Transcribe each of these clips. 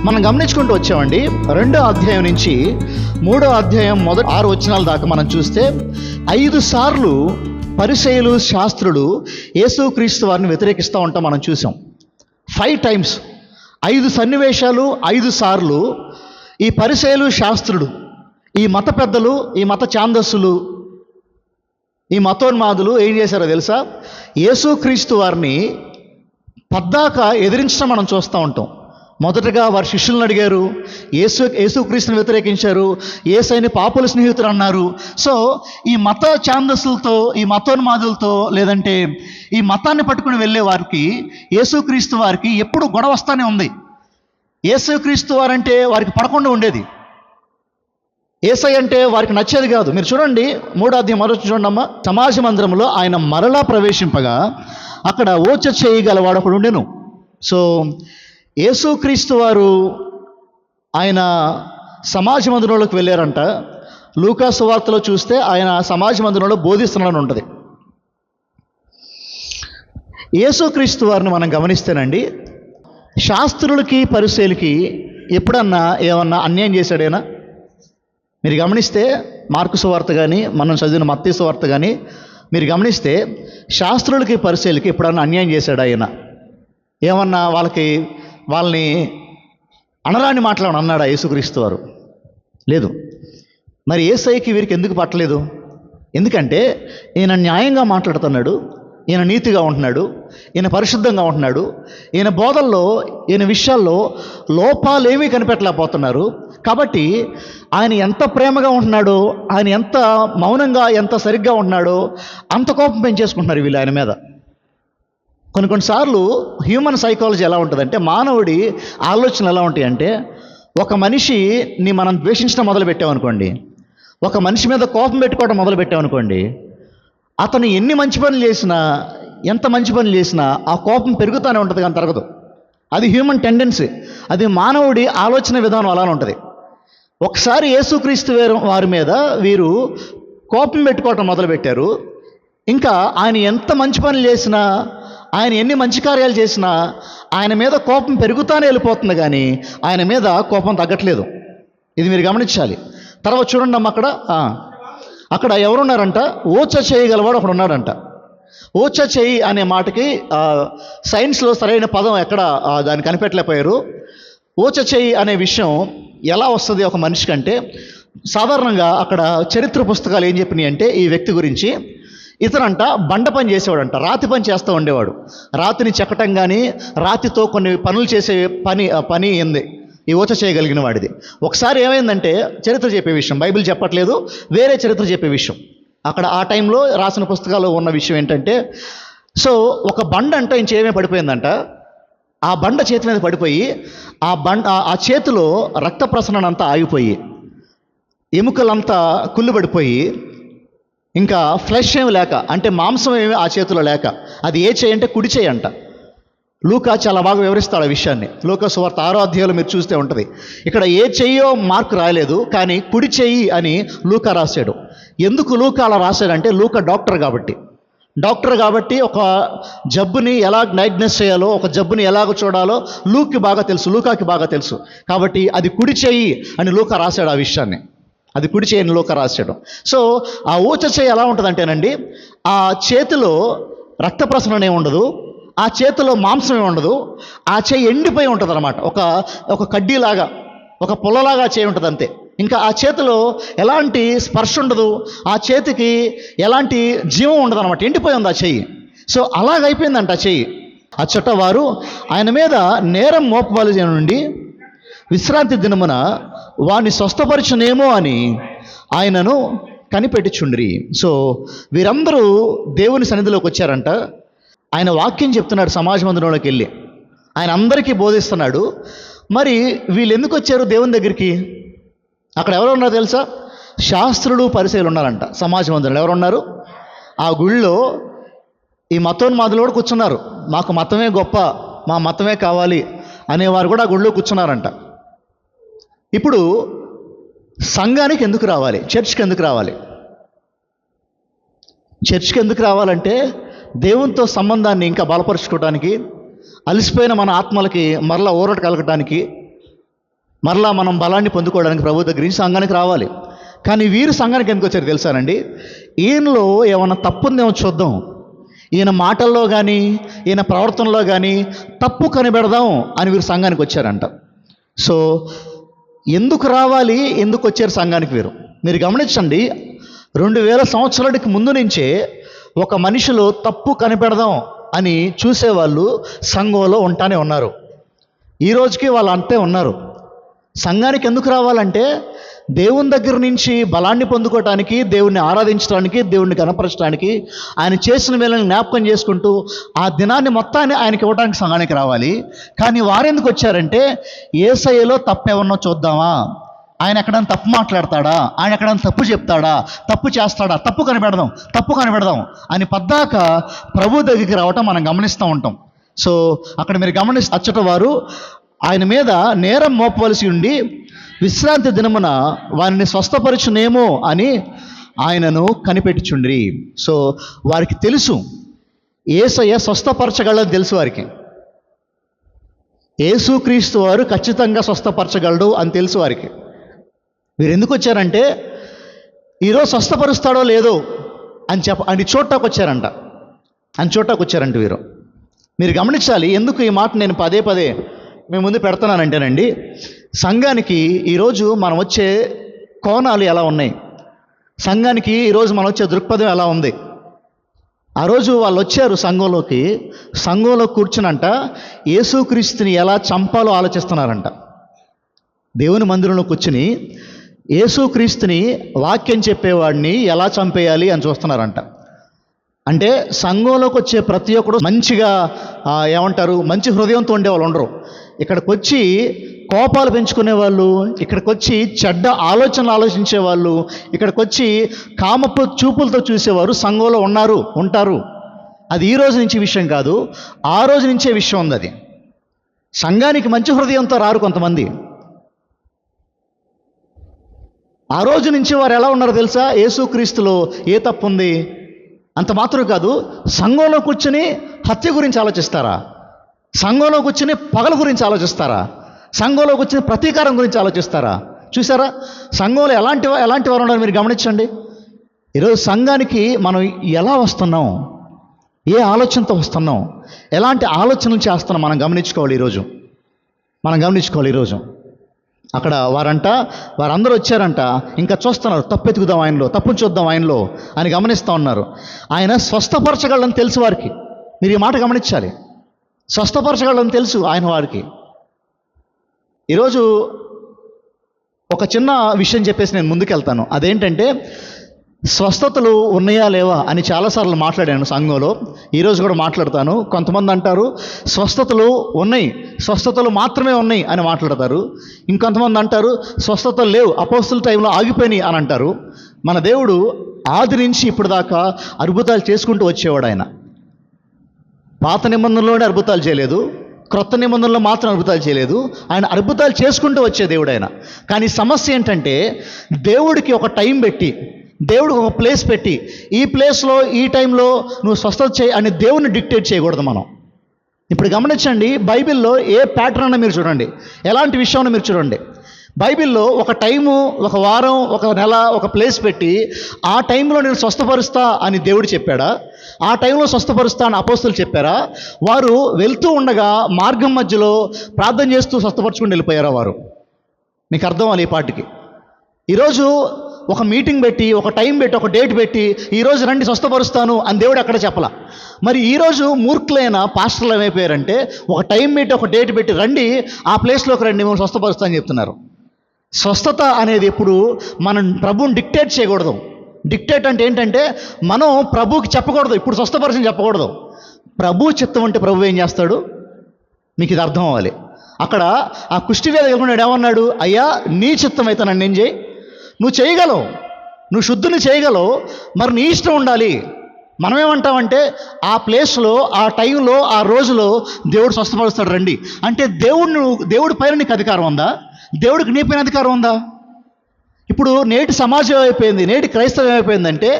మనం గమనించుకుంటూ వచ్చామండి. 2వ అధ్యాయం నుంచి 3వ అధ్యాయం మొదటి 6 వచనాల దాకా మనం చూస్తే 5 సార్లు పరిసయ్యులు శాస్త్రులు యేసుక్రీస్తు వారిని వ్యతిరేకిస్తూ ఉంటాం మనం చూసాం. 5 times 5 సన్నివేశాలు 5 సార్లు ఈ పరిసయ్యులు శాస్త్రుడు, ఈ మత పెద్దలు, ఈ మత ఛాందస్సులు, ఈ మతోన్మాదులు ఏం చేశారో తెలుసా? యేసుక్రీస్తు వారిని పద్దాక ఎదిరించడం మనం చూస్తూ ఉంటాం. మొదటగా వారి శిష్యులను అడిగారు, యేసుక్రీస్తుని వ్యతిరేకించారు, యేసయ్యని పాపుల స్నేహితులు అన్నారు. సో ఈ మత ఛాందస్సులతో, ఈ మతోన్మాదులతో, లేదంటే ఈ మతాన్ని పట్టుకుని వెళ్ళే వారికి యేసుక్రీస్తు వారికి ఎప్పుడు గొడవ వస్తూనే ఉంది. యేసుక్రీస్తు వారంటే వారికి పడకుండా ఉండేది. యేసయ్య అంటే వారికి నచ్చేది కాదు. మీరు చూడండి 3వ అధ్యాయం మొదటి చూడండి అమ్మా. సమాజ మందిరంలో ఆయన మరలా ప్రవేశింపగా అక్కడ ఓచ చేయగలవాడు ఒకడు ఉండెను. సో యేసుక్రీస్తు వారు ఆయన సమాజ మందిరంలోకి వెళ్ళారంట. లూకా సువార్తలో చూస్తే ఆయన సమాజ మందిరంలో బోధిస్తున్నాడని ఉంటుంది. యేసుక్రీస్తు వారిని మనం గమనిస్తేనండి, శాస్త్రులకి పరిసయ్యులకి ఎప్పుడన్నా ఏమన్నా అన్యాయం చేశాడైనా? మీరు గమనిస్తే మార్కు సువార్త కానీ, మనం చదివిన మత్తయి సువార్త కానీ మీరు గమనిస్తే శాస్త్రులకి పరిసయ్యులకి ఎప్పుడన్నా అన్యాయం చేశాడు ఆయన? ఏమన్నా వాళ్ళని అనరాని మాటలు అన్నాడా యేసుక్రీస్తు వారు? లేదు. మరి యేసయ్యకి వీరికి ఎందుకు పట్టలేదు? ఎందుకంటే ఈయన న్యాయంగా మాట్లాడుతున్నాడు, ఈయన నీతిగా ఉంటున్నాడు, ఈయన పరిశుద్ధంగా ఉంటున్నాడు, ఈయన బోధల్లో, ఈయన విషయాల్లో లోపాలేమీ కనిపెట్టలేకపోతున్నారు. కాబట్టి ఆయన ఎంత ప్రేమగా ఉంటున్నాడో, ఆయన ఎంత మౌనంగా, ఎంత సరిగ్గా ఉంటున్నాడో అంత కోపం పెంచేసుకుంటున్నారు వీళ్ళు ఆయన మీద. కొన్నిసార్లు హ్యూమన్ సైకాలజీ ఎలా ఉంటుందంటే, మానవుడి ఆలోచనలు ఎలా ఉంటాయంటే, ఒక మనిషిని మనం ద్వేషించడం మొదలు పెట్టామనుకోండి, ఒక మనిషి మీద కోపం పెట్టుకోవడం మొదలు పెట్టామనుకోండి, అతను ఎన్ని మంచి పనులు చేసినా, ఎంత మంచి పనులు చేసినా ఆ కోపం పెరుగుతూనే ఉంటుంది కానీ తరగదు. అది హ్యూమన్ టెండెన్సీ, అది మానవుడి ఆలోచన విధానం అలానే ఉంటుంది. ఒకసారి యేసుక్రీస్తు వారి మీద వీరు కోపం పెట్టుకోవటం మొదలుపెట్టారు. ఇంకా ఆయన ఎంత మంచి పనులు చేసినా, ఆయన ఎన్ని మంచి కార్యాలు చేసినా ఆయన మీద కోపం పెరుగుతానే వెళ్ళిపోతుంది, కానీ ఆయన మీద కోపం తగ్గట్లేదు. ఇది మీరు గమనించాలి. తర్వాత చూడండి అమ్మ, అక్కడ ఎవరున్నారంట? ఓచ చేయగలవాడు ఒకడు ఉన్నాడంట. ఓచ చేయి అనే మాటకి సైన్స్లో సరైన పదం ఎక్కడ దాన్ని కనిపెట్టలేకపోయారు. ఓచ చేయి అనే విషయం ఎలా వస్తుంది ఒక మనిషికి అంటే, సాధారణంగా అక్కడ చరిత్ర పుస్తకాలు ఏం చెప్పినాయి అంటే ఈ వ్యక్తి గురించి, ఇతనంట బండ పని చేసేవాడంట, రాతి పని చేస్తూ ఉండేవాడు. రాతిని చెక్కటం కానీ, రాతితో కొన్ని పనులు చేసే పని ఏంది ఈ ఓచ చేయగలిగిన వాడిది. ఒకసారి ఏమైందంటే, చరిత్ర చెప్పే విషయం, బైబిల్ చెప్పట్లేదు, వేరే చరిత్ర చెప్పే విషయం, అక్కడ ఆ టైంలో రాసిన పుస్తకాల్లో ఉన్న విషయం ఏంటంటే, సో ఒక బండ అంట ఇంచేమే పడిపోయిందంట. ఆ బండ చేతి మీద పడిపోయి ఆ చేతిలో రక్త ప్రసరణ అంతా ఆగిపోయి, ఎముకలంతా కుళ్ళుబడిపోయి, ఇంకా ఫ్లెష్ ఏమి లేక, అంటే మాంసం ఏమి ఆ చేతిలో లేక, అది ఏ చేయి అంటే కుడి చేయి అంట. లూకా చాలా బాగా వివరిస్తాడు ఆ విషయాన్ని. లూకా సువార్త 6వ అధ్యాయంలో మీరు చూస్తే ఉంటుంది. ఇక్కడ ఏ చెయ్యో మార్కు రాయలేదు, కానీ కుడి చెయ్యి అని లూకా రాశాడు. ఎందుకు లూకా అలా రాశాడంటే, లూకా డాక్టర్ కాబట్టి ఒక జబ్బుని ఎలా డయాగ్నోస్ చేయాలో, ఒక జబ్బుని ఎలాగ చూడాలో లూకాకి బాగా తెలుసు. కాబట్టి అది కుడి చెయ్యి అని లూకా రాశాడు ఆ విషయాన్ని. అది కుడి చేయని లూకా రాశాడు. సో ఆ ఊచ చేయి ఎలా ఉంటుందంటేనండి, ఆ చేతిలో రక్త ప్రసరణ ఉండదు, ఆ చేతిలో మాంసం ఉండదు, ఆ చేయి ఎండిపోయి ఉంటుంది అనమాట. ఒక కడ్డీలాగా, ఒక పుల్లలాగా చేయి ఉంటుంది అంతే. ఇంకా ఆ చేతిలో ఎలాంటి స్పర్శ ఉండదు, ఆ చేతికి ఎలాంటి జీవం ఉండదు అనమాట, ఎండిపోయి ఉంది ఆ చెయ్యి. సో అలాగైపోయిందంట ఆ చెయ్యి. అచ్చట వారు ఆయన మీద నేరం మోపవలసి నుండి విశ్రాంతి దినమున వాణ్ణి స్వస్థపరచునేమో అని ఆయనను కనిపెట్టుచుండ్రి. సో వీరందరూ దేవుని సన్నిధిలోకి వచ్చారంట. ఆయన వాక్యం చెప్తున్నాడు సమాజ మందిరంలోకి వెళ్ళి, ఆయన అందరికీ బోధిస్తున్నాడు. మరి వీళ్ళు ఎందుకు వచ్చారు దేవుని దగ్గరికి? అక్కడ ఎవరు ఉన్నారో తెలుసా? శాస్త్రులు పరిసయ్యులు ఉన్నారంట సమాజ మందిరంలో. ఎవరున్నారు? ఆ గుళ్ళో ఈ మతోన్మాదులు కూడా కూర్చున్నారు. మాకు మతమే గొప్ప, మా మతమే కావాలి అనేవారు కూడా ఆ గుళ్ళో కూర్చున్నారంట. ఇప్పుడు సంఘానికి ఎందుకు రావాలి? చర్చ్కి ఎందుకు రావాలి? చర్చ్కి ఎందుకు రావాలంటే దేవునితో సంబంధాన్ని ఇంకా బలపరుచుకోవడానికి, అలసిపోయిన మన ఆత్మలకి మరలా ఊరట కలగటానికి, మరలా మనం బలాన్ని పొందుకోవడానికి ప్రభు దగ్గర నుంచి సంఘానికి రావాలి. కానీ వీరు సంఘానికి ఎందుకు వచ్చారు తెలుసానండి? ఈయనలో ఏమన్నా తప్పు ఉందేమో చూద్దాం, ఈయన మాటల్లో కానీ ఈయన ప్రవర్తనలో కానీ తప్పు కనిపెడదాం అని వీరు సంఘానికి వచ్చారంట. సో ఎందుకు రావాలి, ఎందుకు వచ్చారు సంఘానికి వీరు? మీరు గమనించండి, 2000 సంవత్సరాలకి ముందు నుంచే ఒక మనిషిలో తప్పు కనిపెడదాం అని చూసేవాళ్ళు సంఘంలో ఉంటానే ఉన్నారు. ఈ రోజుకి వాళ్ళు అంతే ఉన్నారు. సంఘానికి ఎందుకు రావాలంటే దేవుని దగ్గర నుంచి బలాన్ని పొందుకోవటానికి, దేవుణ్ణి ఆరాధించడానికి, దేవుణ్ణి కనపరచడానికి, ఆయన చేసిన వేళని జ్ఞాపకం చేసుకుంటూ ఆ దినాన్ని మొత్తాన్ని ఆయనకి ఇవ్వడానికి సంఘానికి రావాలి. కానీ వారెందుకు వచ్చారంటే యేసయ్యలో తప్పు ఏమన్నా చూద్దామా, ఆయన ఎక్కడైనా తప్పు మాట్లాడతాడా, ఆయన ఎక్కడైనా తప్పు చెప్తాడా, తప్పు చేస్తాడా, తప్పు కనిపెడదాం అని పద్దాక ప్రభు దగ్గరికి రావటం మనం గమనిస్తూ ఉంటాం. సో అక్కడ మీరు అచ్చట వారు ఆయన మీద నేరం మోపవలసి ఉండి విశ్రాంతి దినమున వారిని స్వస్థపరచునేమో అని ఆయనను కనిపెట్టుచుండ్రి. సో వారికి తెలుసు యేసయ్య స్వస్థపరచగలదని తెలుసు వారికి. యేసుక్రీస్తు వారు ఖచ్చితంగా స్వస్థపరచగలడు అని తెలుసు వారికి. వీరు ఎందుకు వచ్చారంటే ఈరోజు స్వస్థపరుస్తాడో లేదో అని చూడటానికి వచ్చారంట వీరు. మీరు గమనించాలి, ఎందుకు ఈ మాట నేను పదే మీ ముందు పెడుతున్నానంటేనండి, సంఘానికి ఈరోజు మనం వచ్చే కోణాలు ఎలా ఉన్నాయి, సంఘానికి ఈరోజు మనం వచ్చే దృక్పథం ఎలా ఉంది. ఆ రోజు వాళ్ళు వచ్చారు సంఘంలో కూర్చునంట యేసుక్రీస్తుని ఎలా చంపాలో ఆలోచిస్తున్నారంట. దేవుని మందిరంలో కూర్చుని యేసుక్రీస్తుని వాక్యం చెప్పేవాడిని ఎలా చంపేయాలి అని చూస్తున్నారంట. అంటే సంఘంలోకి వచ్చే ప్రతి ఒక్కడు మంచిగా మంచి హృదయంతో ఉండేవాళ్ళు ఉండరు. ఇక్కడికి వచ్చి కోపాలు పెంచుకునే వాళ్ళు, ఇక్కడికి వచ్చి చెడ్డ ఆలోచనలు ఆలోచించే వాళ్ళు, ఇక్కడికి వచ్చి కామపు చూపులతో చూసేవారు సంఘంలో ఉంటారు. అది ఈ రోజు నుంచి విషయం కాదు, ఆ రోజు నుంచే విషయం ఉంది. అది సంఘానికి మంచి హృదయంతో రారు కొంతమంది. ఆ రోజు నుంచి వారు ఎలా ఉన్నారో తెలుసా? యేసుక్రీస్తులో ఏ తప్పు ఉంది? అంత మాత్రం కాదు, సంఘంలో కూర్చుని హత్య గురించి ఆలోచిస్తారా? సంఘంలో కూర్చుని పగల గురించి ఆలోచిస్తారా? సంఘంలో కూర్చుని ప్రతీకారం గురించి ఆలోచిస్తారా? చూసారా సంఘంలో ఎలాంటి వారు ఉన్నారు మీరు గమనించండి. ఈరోజు సంఘానికి మనం ఎలా వస్తున్నాం, ఏ ఆలోచనతో వస్తున్నాం, ఎలాంటి ఆలోచనలు చేస్తున్నాం మనం గమనించుకోవాలి. ఈరోజు అక్కడ వారందరూ వచ్చారంట, ఇంకా చూస్తున్నారు, తప్పెతుకుదాం ఆయనలో, తప్పును చూద్దాం ఆయనలో అని గమనిస్తూ ఉన్నారు. ఆయన స్వస్థపరచగలని తెలుసు వారికి. మీరు ఈ మాట గమనించాలి, స్వస్థపరచగలని తెలుసు ఆయన వారికి. ఈరోజు ఒక చిన్న విషయం చెప్పేసి నేను ముందుకెళ్తాను. అదేంటంటే స్వస్థతలు ఉన్నాయా లేవా అని చాలాసార్లు మాట్లాడాను సంఘంలో, ఈరోజు కూడా మాట్లాడతాను. కొంతమంది అంటారు స్వస్థతలు ఉన్నాయి, స్వస్థతలు మాత్రమే ఉన్నాయి అని మాట్లాడతారు. ఇంకొంతమంది అంటారు స్వస్థతలు లేవు, అపోస్తుల టైంలో ఆగిపోయినాయి అని అంటారు. మన దేవుడు ఆది నుంచి ఇప్పుడు దాకా అద్భుతాలు చేసుకుంటూ వచ్చేవాడు. ఆయన పాత నిబంధనలోనే అద్భుతాలు చేయలేదు, క్రొత్త నిబంధనలో మాత్రం అద్భుతాలు చేయలేదు. ఆయన అద్భుతాలు చేసుకుంటూ వచ్చే దేవుడు ఆయన. కానీ సమస్య ఏంటంటే దేవుడికి ఒక టైం పెట్టి, దేవుడికి ఒక ప్లేస్ పెట్టి, ఈ ప్లేస్లో ఈ టైంలో నువ్వు స్వస్థత చేయి అని దేవుడిని డిక్టేట్ చేయకూడదు మనం. ఇప్పుడు గమనించండి, బైబిల్లో ఏ ప్యాటర్న్ అన్న మీరు చూడండి, ఎలాంటి విషయం మీరు చూడండి. బైబిల్లో ఒక టైము, ఒక వారం, ఒక నెల, ఒక ప్లేస్ పెట్టి ఆ టైంలో నేను స్వస్థపరుస్తా అని దేవుడు చెప్పాడా? ఆ టైంలో స్వస్థపరుస్తా అని అపోస్తులు చెప్పారా? వారు వెళ్తూ ఉండగా మార్గం మధ్యలో ప్రార్థన చేస్తూ స్వస్థపరచుకుని వెళ్ళిపోయారా వారు? మీకు అర్థం అవ్వాలి ఈ పాటికి. ఈరోజు ఒక మీటింగ్ పెట్టి, ఒక టైం పెట్టి, ఒక డేట్ పెట్టి ఈరోజు రండి స్వస్థపరుస్తాను అని దేవుడు అక్కడ చెప్పలా. మరి ఈరోజు మూర్ఖులైన పాస్టర్లు ఏమైపోయారంటే ఒక టైం పెట్టి, ఒక డేట్ పెట్టి రండి, ఆ ప్లేస్లోకి రండి, మేము స్వస్థపరుస్తా అని చెప్తున్నారు. స్వస్థత అనేది ఎప్పుడు మనం ప్రభువుని డిక్టేట్ చేయకూడదు. డిక్టేట్ అంటే ఏంటంటే మనం ప్రభువుకి చెప్పకూడదు, ఇప్పుడు స్వస్థపరచని చెప్పకూడదు. ప్రభు చిత్తం అంటే ప్రభు ఏం చేస్తాడు మీకు ఇది అర్థం అవ్వాలి. అక్కడ ఆ కుష్టివేద కలిగినాడు ఏమన్నాడు? అయ్యా నీ చిత్తం అయితే నన్ను ఏం చేయి, నువ్వు చేయగలవు, నువ్వు శుద్ధిని చేయగలవు, మరి నీ ఇష్టం ఉండాలి. మనమేమంటామంటే ఆ ప్లేస్లో, ఆ టైంలో, ఆ రోజులో దేవుడు స్వస్థపరుస్తాడు రండి అంటే దేవుడి పైన నీకు అధికారం ఉందా? దేవుడికి నీ పైన అధికారం ఉందా? ఇప్పుడు నేటి సమాజం అయిపోయింది, నేటి క్రైస్తవం ఏమైపోయిందంటే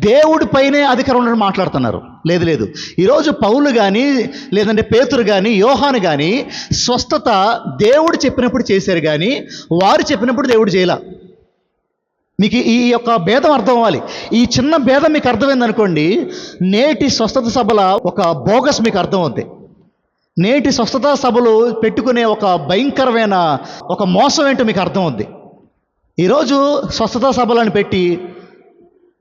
దేవుడి పైనే అధికారం ఉన్నట్టు మాట్లాడుతున్నారు. లేదు లేదు, ఈరోజు పౌలు కానీ లేదంటే పేతురు కానీ యోహాను కానీ స్వస్థత దేవుడు చెప్పినప్పుడు చేశారు, కానీ వారు చెప్పినప్పుడు దేవుడు చేయలా. మీకు ఈ యొక్క భేదం అర్థం అవ్వాలి. ఈ చిన్న భేదం మీకు అర్థమైందనుకోండి, నేటి స్వస్థత సభల ఒక బోగస్ మీకు అర్థమవుతుంది. నేటి స్వస్థత సభలు పెట్టుకునే ఒక భయంకరమైన ఒక మోసం ఏంటో మీకు అర్థమవుద్ది. ఈరోజు స్వస్థత సభలను పెట్టి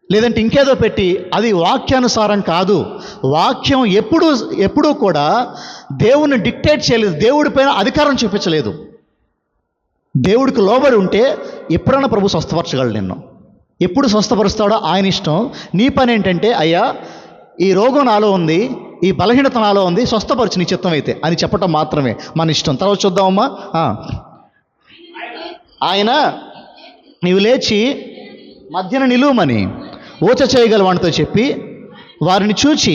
లేదంటే ఇంకేదో పెట్టి అది వాక్యానుసారం కాదు. వాక్యం ఎప్పుడూ కూడా దేవుని డిక్టేట్ చేయలేదు, దేవుడి పైన అధికారం చూపించలేదు. దేవుడికి లోబడి ఉంటే ఎప్పుడైనా ప్రభు స్వస్థపరచగలడు నిన్ను. ఎప్పుడు స్వస్థపరుస్తాడో ఆయన ఇష్టం. నీ పని ఏంటంటే, అయ్యా ఈ రోగం నాలో ఉంది, ఈ బలహీనత నాలో ఉంది, స్వస్థపరచు నీ చిత్తం అయితే అని చెప్పటం మాత్రమే మన ఇష్టం. తర్వాత చూద్దామమ్మా. ఆయన నీవు లేచి మధ్యన నిలువమని ఊచ చేయగలవానితో చెప్పి వారిని చూచి,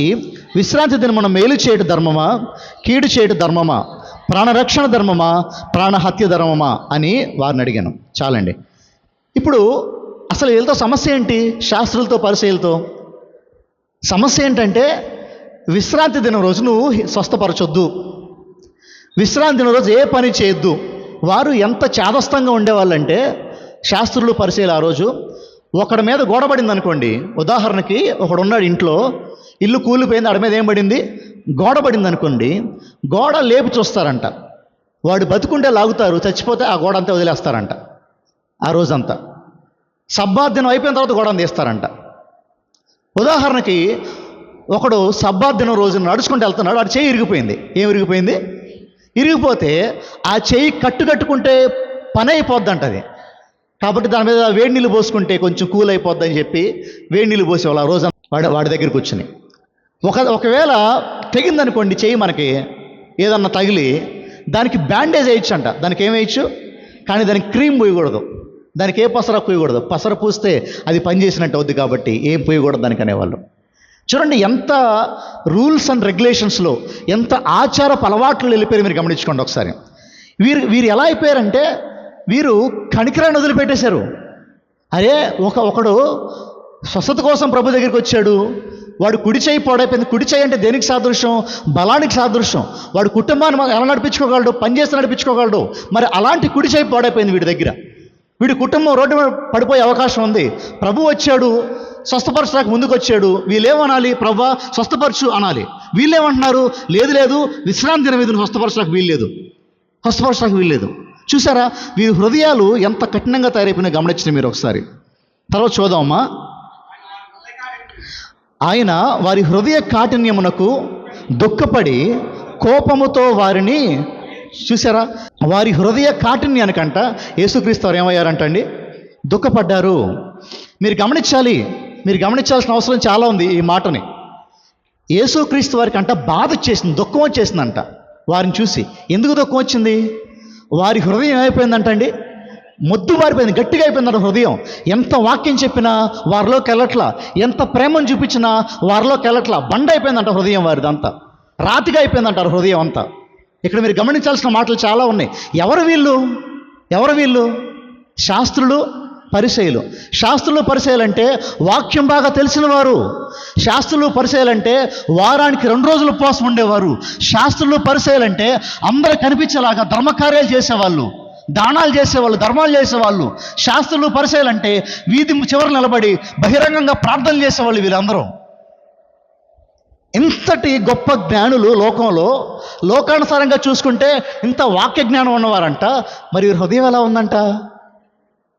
విశ్రాంతి దినమున మేలు చేయట ధర్మమా, కీడు చేయట ధర్మమా, ప్రాణరక్షణ ధర్మమా, ప్రాణహత్య ధర్మమా అని వారిని అడిగాను. చాలండి. ఇప్పుడు అసలు వీళ్ళతో సమస్య ఏంటి? శాస్త్రులతో పరిచయాలతో సమస్య ఏంటంటే, విశ్రాంతి దినం రోజు నువ్వు స్వస్థపరచొద్దు, విశ్రాంతి దినం రోజు ఏ పని చేయొద్దు. వారు ఎంత చాదస్తంగా ఉండేవాళ్ళంటే శాస్త్రులు పరిచయాలు, ఆ రోజు ఒకడి మీద గోడ పడింది అనుకోండి. ఉదాహరణకి ఒకడున్నాడు ఇంట్లో, ఇల్లు కూలిపోయింది, ఆడి మీద ఏం పడింది? గోడ పడింది అనుకోండి. గోడ లేపి చూస్తారంట. వాడు బతుకుంటే లాగుతారు, చచ్చిపోతే ఆ గోడ అంతా వదిలేస్తారంట. ఆ రోజంతా సబ్బాత్ దినం అయిపోయిన తర్వాత గోడను తీస్తారంట. ఉదాహరణకి ఒకడు సబ్బాత్ దినం రోజున నడుచుకుంటూ వెళ్తున్నాడు, వాడు చెయ్యి ఇరిగిపోయింది. ఏం ఇరిగిపోయింది? ఇరిగిపోతే ఆ చెయ్యి కట్టుకుంటే పని అయిపోద్దంట అది. కాబట్టి దాని మీద వేడి నీళ్ళు పోసుకుంటే కొంచెం కూల్ అయిపోద్దని చెప్పి వేడి నీళ్ళు పోసేవాళ్ళు ఆ రోజు వాడి దగ్గరికి కూర్చుని. ఒకవేళ తెగిందనుకోండి చెయ్యి, మనకి ఏదన్నా తగిలి దానికి బ్యాండేజ్ వేయచ్చు అంట. దానికి ఏం వేయచ్చు, కానీ దానికి క్రీమ్ పూయకూడదు, దానికి ఏ పసర పూయకూడదు. పసర పూస్తే అది పనిచేసినట్టు అవుద్ది, కాబట్టి ఏం పూయకూడదు దానికి అనేవాళ్ళు. చూడండి ఎంత రూల్స్ అండ్ రెగ్యులేషన్స్లో ఎంత ఆచారపు అలవాట్లు వెళ్ళిపోయారు మీరు గమనించుకోండి ఒకసారి. వీరు ఎలా అయిపోయారంటే, వీరు కనికరాన్ని వదిలిపెట్టేశారు. అరే ఒకడు స్వస్థత కోసం ప్రభు దగ్గరికి వచ్చాడు, వాడు కుడి చేయి పాడైపోయింది. కుడి చేయి అంటే దేనికి సాదృశ్యం? బలానికి సాదృశ్యం. వాడు కుటుంబాన్ని ఎలా నడిపించుకోగలడు? పనిచేసి నడిపించుకోగలడు. మరి అలాంటి కుడి చేయి పాడైపోయింది వీడి దగ్గర. వీడి కుటుంబం రోడ్డు మీద పడిపోయే అవకాశం ఉంది. ప్రభు వచ్చాడు, స్వస్థపరచడానికి ముందుకు వచ్చాడు. వీళ్ళేమనాలి? ప్రభు స్వస్థపరచు అనాలి. వీళ్ళేమంటున్నారు? లేదు, విశ్రాంతి దినం మీద స్వస్థపరచడానికి వీల్లేదు. చూసారా వీరి హృదయాలు ఎంత కఠినంగా తయారైపోయినా గమనించిన మీరు ఒకసారి. తర్వాత చూద్దామమ్మా. ఆయన వారి హృదయ కాఠిన్యమునకు దుఃఖపడి కోపముతో వారిని, చూసారా, వారి హృదయ కాఠిన్యానికంట యేసుక్రీస్తు వారు ఏమయ్యారంటండి? దుఃఖపడ్డారు. మీరు గమనించాల్సిన అవసరం చాలా ఉంది ఈ మాటని. యేసుక్రీస్తు వారికి అంట బాధ వచ్చేసింది, దుఃఖం వచ్చేసిందంట వారిని చూసి. ఎందుకు దుఃఖం వచ్చింది? వారి హృదయం ఏమైపోయిందంటండి? మొద్దుబారిపోయింది, గట్టిగా అయిపోయిందంట హృదయం. ఎంత వాక్యం చెప్పినా వారిలోకి వెళ్ళట్లా, ఎంత ప్రేమను చూపించినా వారిలోకి వెళ్ళట్లా. బండ అయిపోయిందంట హృదయం వారిదంతా, రాతిగా అయిపోయిందంటారు హృదయం అంతా. ఇక్కడ మీరు గమనించాల్సిన మాటలు చాలా ఉన్నాయి. ఎవరు వీళ్ళు? శాస్త్రులు పరిసయ్యులు అంటే వాక్యం బాగా తెలిసిన వారు. శాస్త్రులు పరిసయ్యులు అంటే వారానికి 2 రోజులు ఉపవాసం ఉండేవారు. శాస్త్రులు పరిసయ్యులు అంటే అందరూ కనిపించేలాగా ధర్మకార్యాలు చేసేవాళ్ళు, దానాలు చేసేవాళ్ళు, ధర్మాలు చేసేవాళ్ళు. శాస్త్రులు పరిసయ్యులు అంటే వీధి చివరి నిలబడి బహిరంగంగా ప్రార్థనలు చేసేవాళ్ళు. వీళ్ళందరూ ఇంతటి గొప్ప జ్ఞానులు లోకంలో. లోకానుసారంగా చూసుకుంటే ఇంత వాక్య జ్ఞానం ఉన్నవారంట. మరి వీరి హృదయం ఎలా ఉందంట?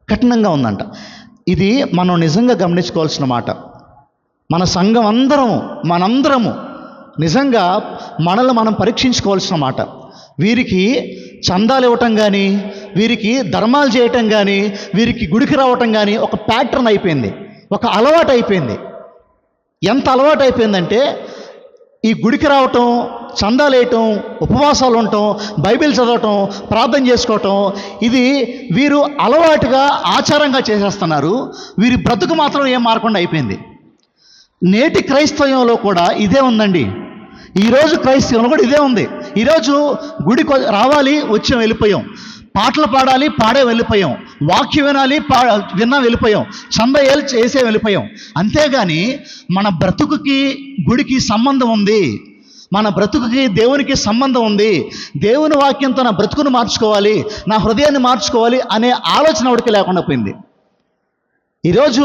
కఠినంగా ఉందంట. ఇది మనం నిజంగా గమనించుకోవాల్సిన మాట. మన సంఘం మనందరము నిజంగా మనల్ని మనం పరీక్షించుకోవాల్సిన మాట. వీరికి చందాలు ఇవ్వటం కానీ, వీరికి ధర్మాలు చేయటం కానీ, వీరికి గుడికి రావటం కానీ ఒక ప్యాటర్న్ అయిపోయింది, ఒక అలవాటు అయిపోయింది. ఎంత అలవాటు అయిపోయిందంటే, ఈ గుడికి రావటం, చందాలు వేయటం, ఉపవాసాలు ఉండటం, బైబిల్ చదవటం, ప్రార్థన చేసుకోవటం, ఇది వీరు అలవాటుగా ఆచారంగా చేసేస్తున్నారు. వీరి బ్రతుకు మాత్రం ఏం మారకుండా అయిపోయింది. నేటి క్రైస్తవంలో కూడా ఇదే ఉందండి. ఈరోజు క్రైస్తవంలో కూడా ఇదే ఉంది. ఈరోజు గుడికి రావాలి, వచ్చాం, వెళ్ళిపోయాం. పాటలు పాడాలి, పాడే వెళ్ళిపోయాం. వాక్యం వినాలి, విన్నా వెళ్ళిపోయాం. చంద చేసే వెళ్ళిపోయాం. అంతేగాని మన బ్రతుకుకి గుడికి సంబంధం ఉంది, మన బ్రతుకుకి దేవునికి సంబంధం ఉంది, దేవుని వాక్యంతో నా బ్రతుకును మార్చుకోవాలి, నా హృదయాన్ని మార్చుకోవాలి అనే ఆలోచన వాడికి లేకుండా పోయింది. ఈరోజు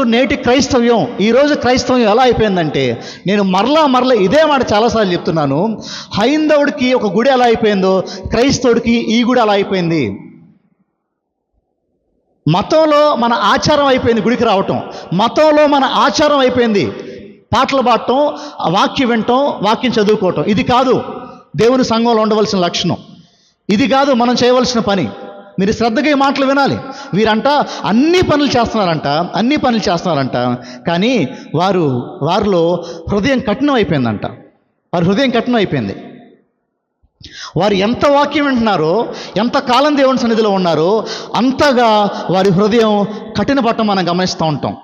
క్రైస్తవ్యం ఎలా అయిపోయిందంటే, నేను మరలా ఇదే మాట చాలాసార్లు చెప్తున్నాను, హైందవుడికి ఒక గుడి ఎలా అయిపోయిందో క్రైస్తవుడికి ఈ గుడి అలా అయిపోయింది. మతంలో మన ఆచారం అయిపోయింది గుడికి రావటం, మతంలో మన ఆచారం అయిపోయింది పాటలు పాడటం, వాక్యం వినటం, వాక్యం చదువుకోవటం. ఇది కాదు దేవుని సంఘంలో ఉండవలసిన లక్షణం, ఇది కాదు మనం చేయవలసిన పని. మీరు శ్రద్ధగా ఈ మాటలు వినాలి. వీరంట అన్ని పనులు చేస్తున్నారంట, కానీ వారిలో హృదయం కఠినం అయిపోయిందంట. వారి హృదయం కఠినం అయిపోయింది. వారు ఎంత వాక్యం వింటున్నారో, ఎంత కాలం దేవుని సన్నిధిలో ఉన్నారో అంతగా వారి హృదయం కఠిన పట్టం మనం గమనిస్తూ ఉంటాం.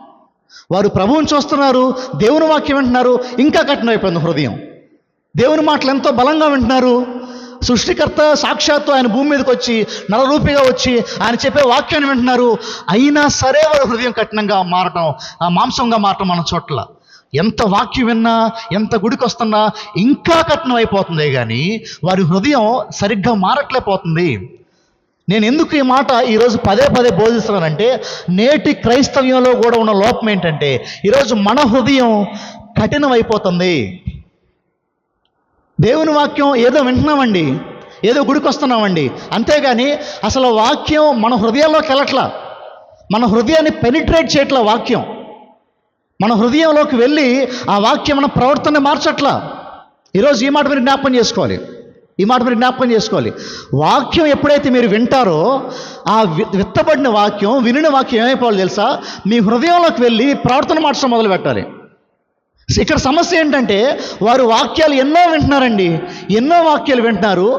వారు ప్రభువుని చూస్తున్నారు, దేవుని వాక్యం వింటున్నారు, ఇంకా కఠినం అయిపోయింది హృదయం. దేవుని మాటలు ఎంతో బలంగా వింటున్నారు. సృష్టికర్త సాక్షాత్తు ఆయన భూమి మీదకి వచ్చి నరరూపిగా వచ్చి ఆయన చెప్పే వాక్యాన్ని వింటున్నారు. అయినా సరే వారి హృదయం కఠినంగా మారటం, మాంసంగా మారటం మన చోట్ల. ఎంత వాక్యం విన్నా, ఎంత గుడికి వస్తున్నా ఇంకా కఠినం అయిపోతుంది, కానీ వారి హృదయం సరిగ్గా మారట్లేకపోతుంది. నేను ఎందుకు ఈ మాట ఈరోజు పదే బోధిస్తున్నానంటే, నేటి క్రైస్తవ్యంలో కూడా ఉన్న లోపం ఏంటంటే, ఈరోజు మన హృదయం కఠినం అయిపోతుంది. దేవుని వాక్యం ఏదో వింటున్నామండి, ఏదో గుడికి వస్తున్నామండి, అంతేగాని అసలు వాక్యం మన హృదయాల్లోకి వెళ్ళట్లా, మన హృదయాన్ని పెనిట్రేట్ చేయట్లా. వాక్యం మన హృదయంలోకి వెళ్ళి ఆ వాక్యం మన ప్రవర్తన మార్చట్లా. ఈరోజు ఈ మాట మీరు జ్ఞాపకం చేసుకోవాలి. వాక్యం ఎప్పుడైతే మీరు వింటారో, ఆ విత్తబడిన వాక్యం, వినిన వాక్యం ఏమైపోవాలి తెలుసా? మీ హృదయంలోకి వెళ్ళి ప్రవర్తన మార్చడం మొదలు పెట్టాలి. ఇక్కడ సమస్య ఏంటంటే, వారు వాక్యాలు ఎన్నో వింటున్నారు,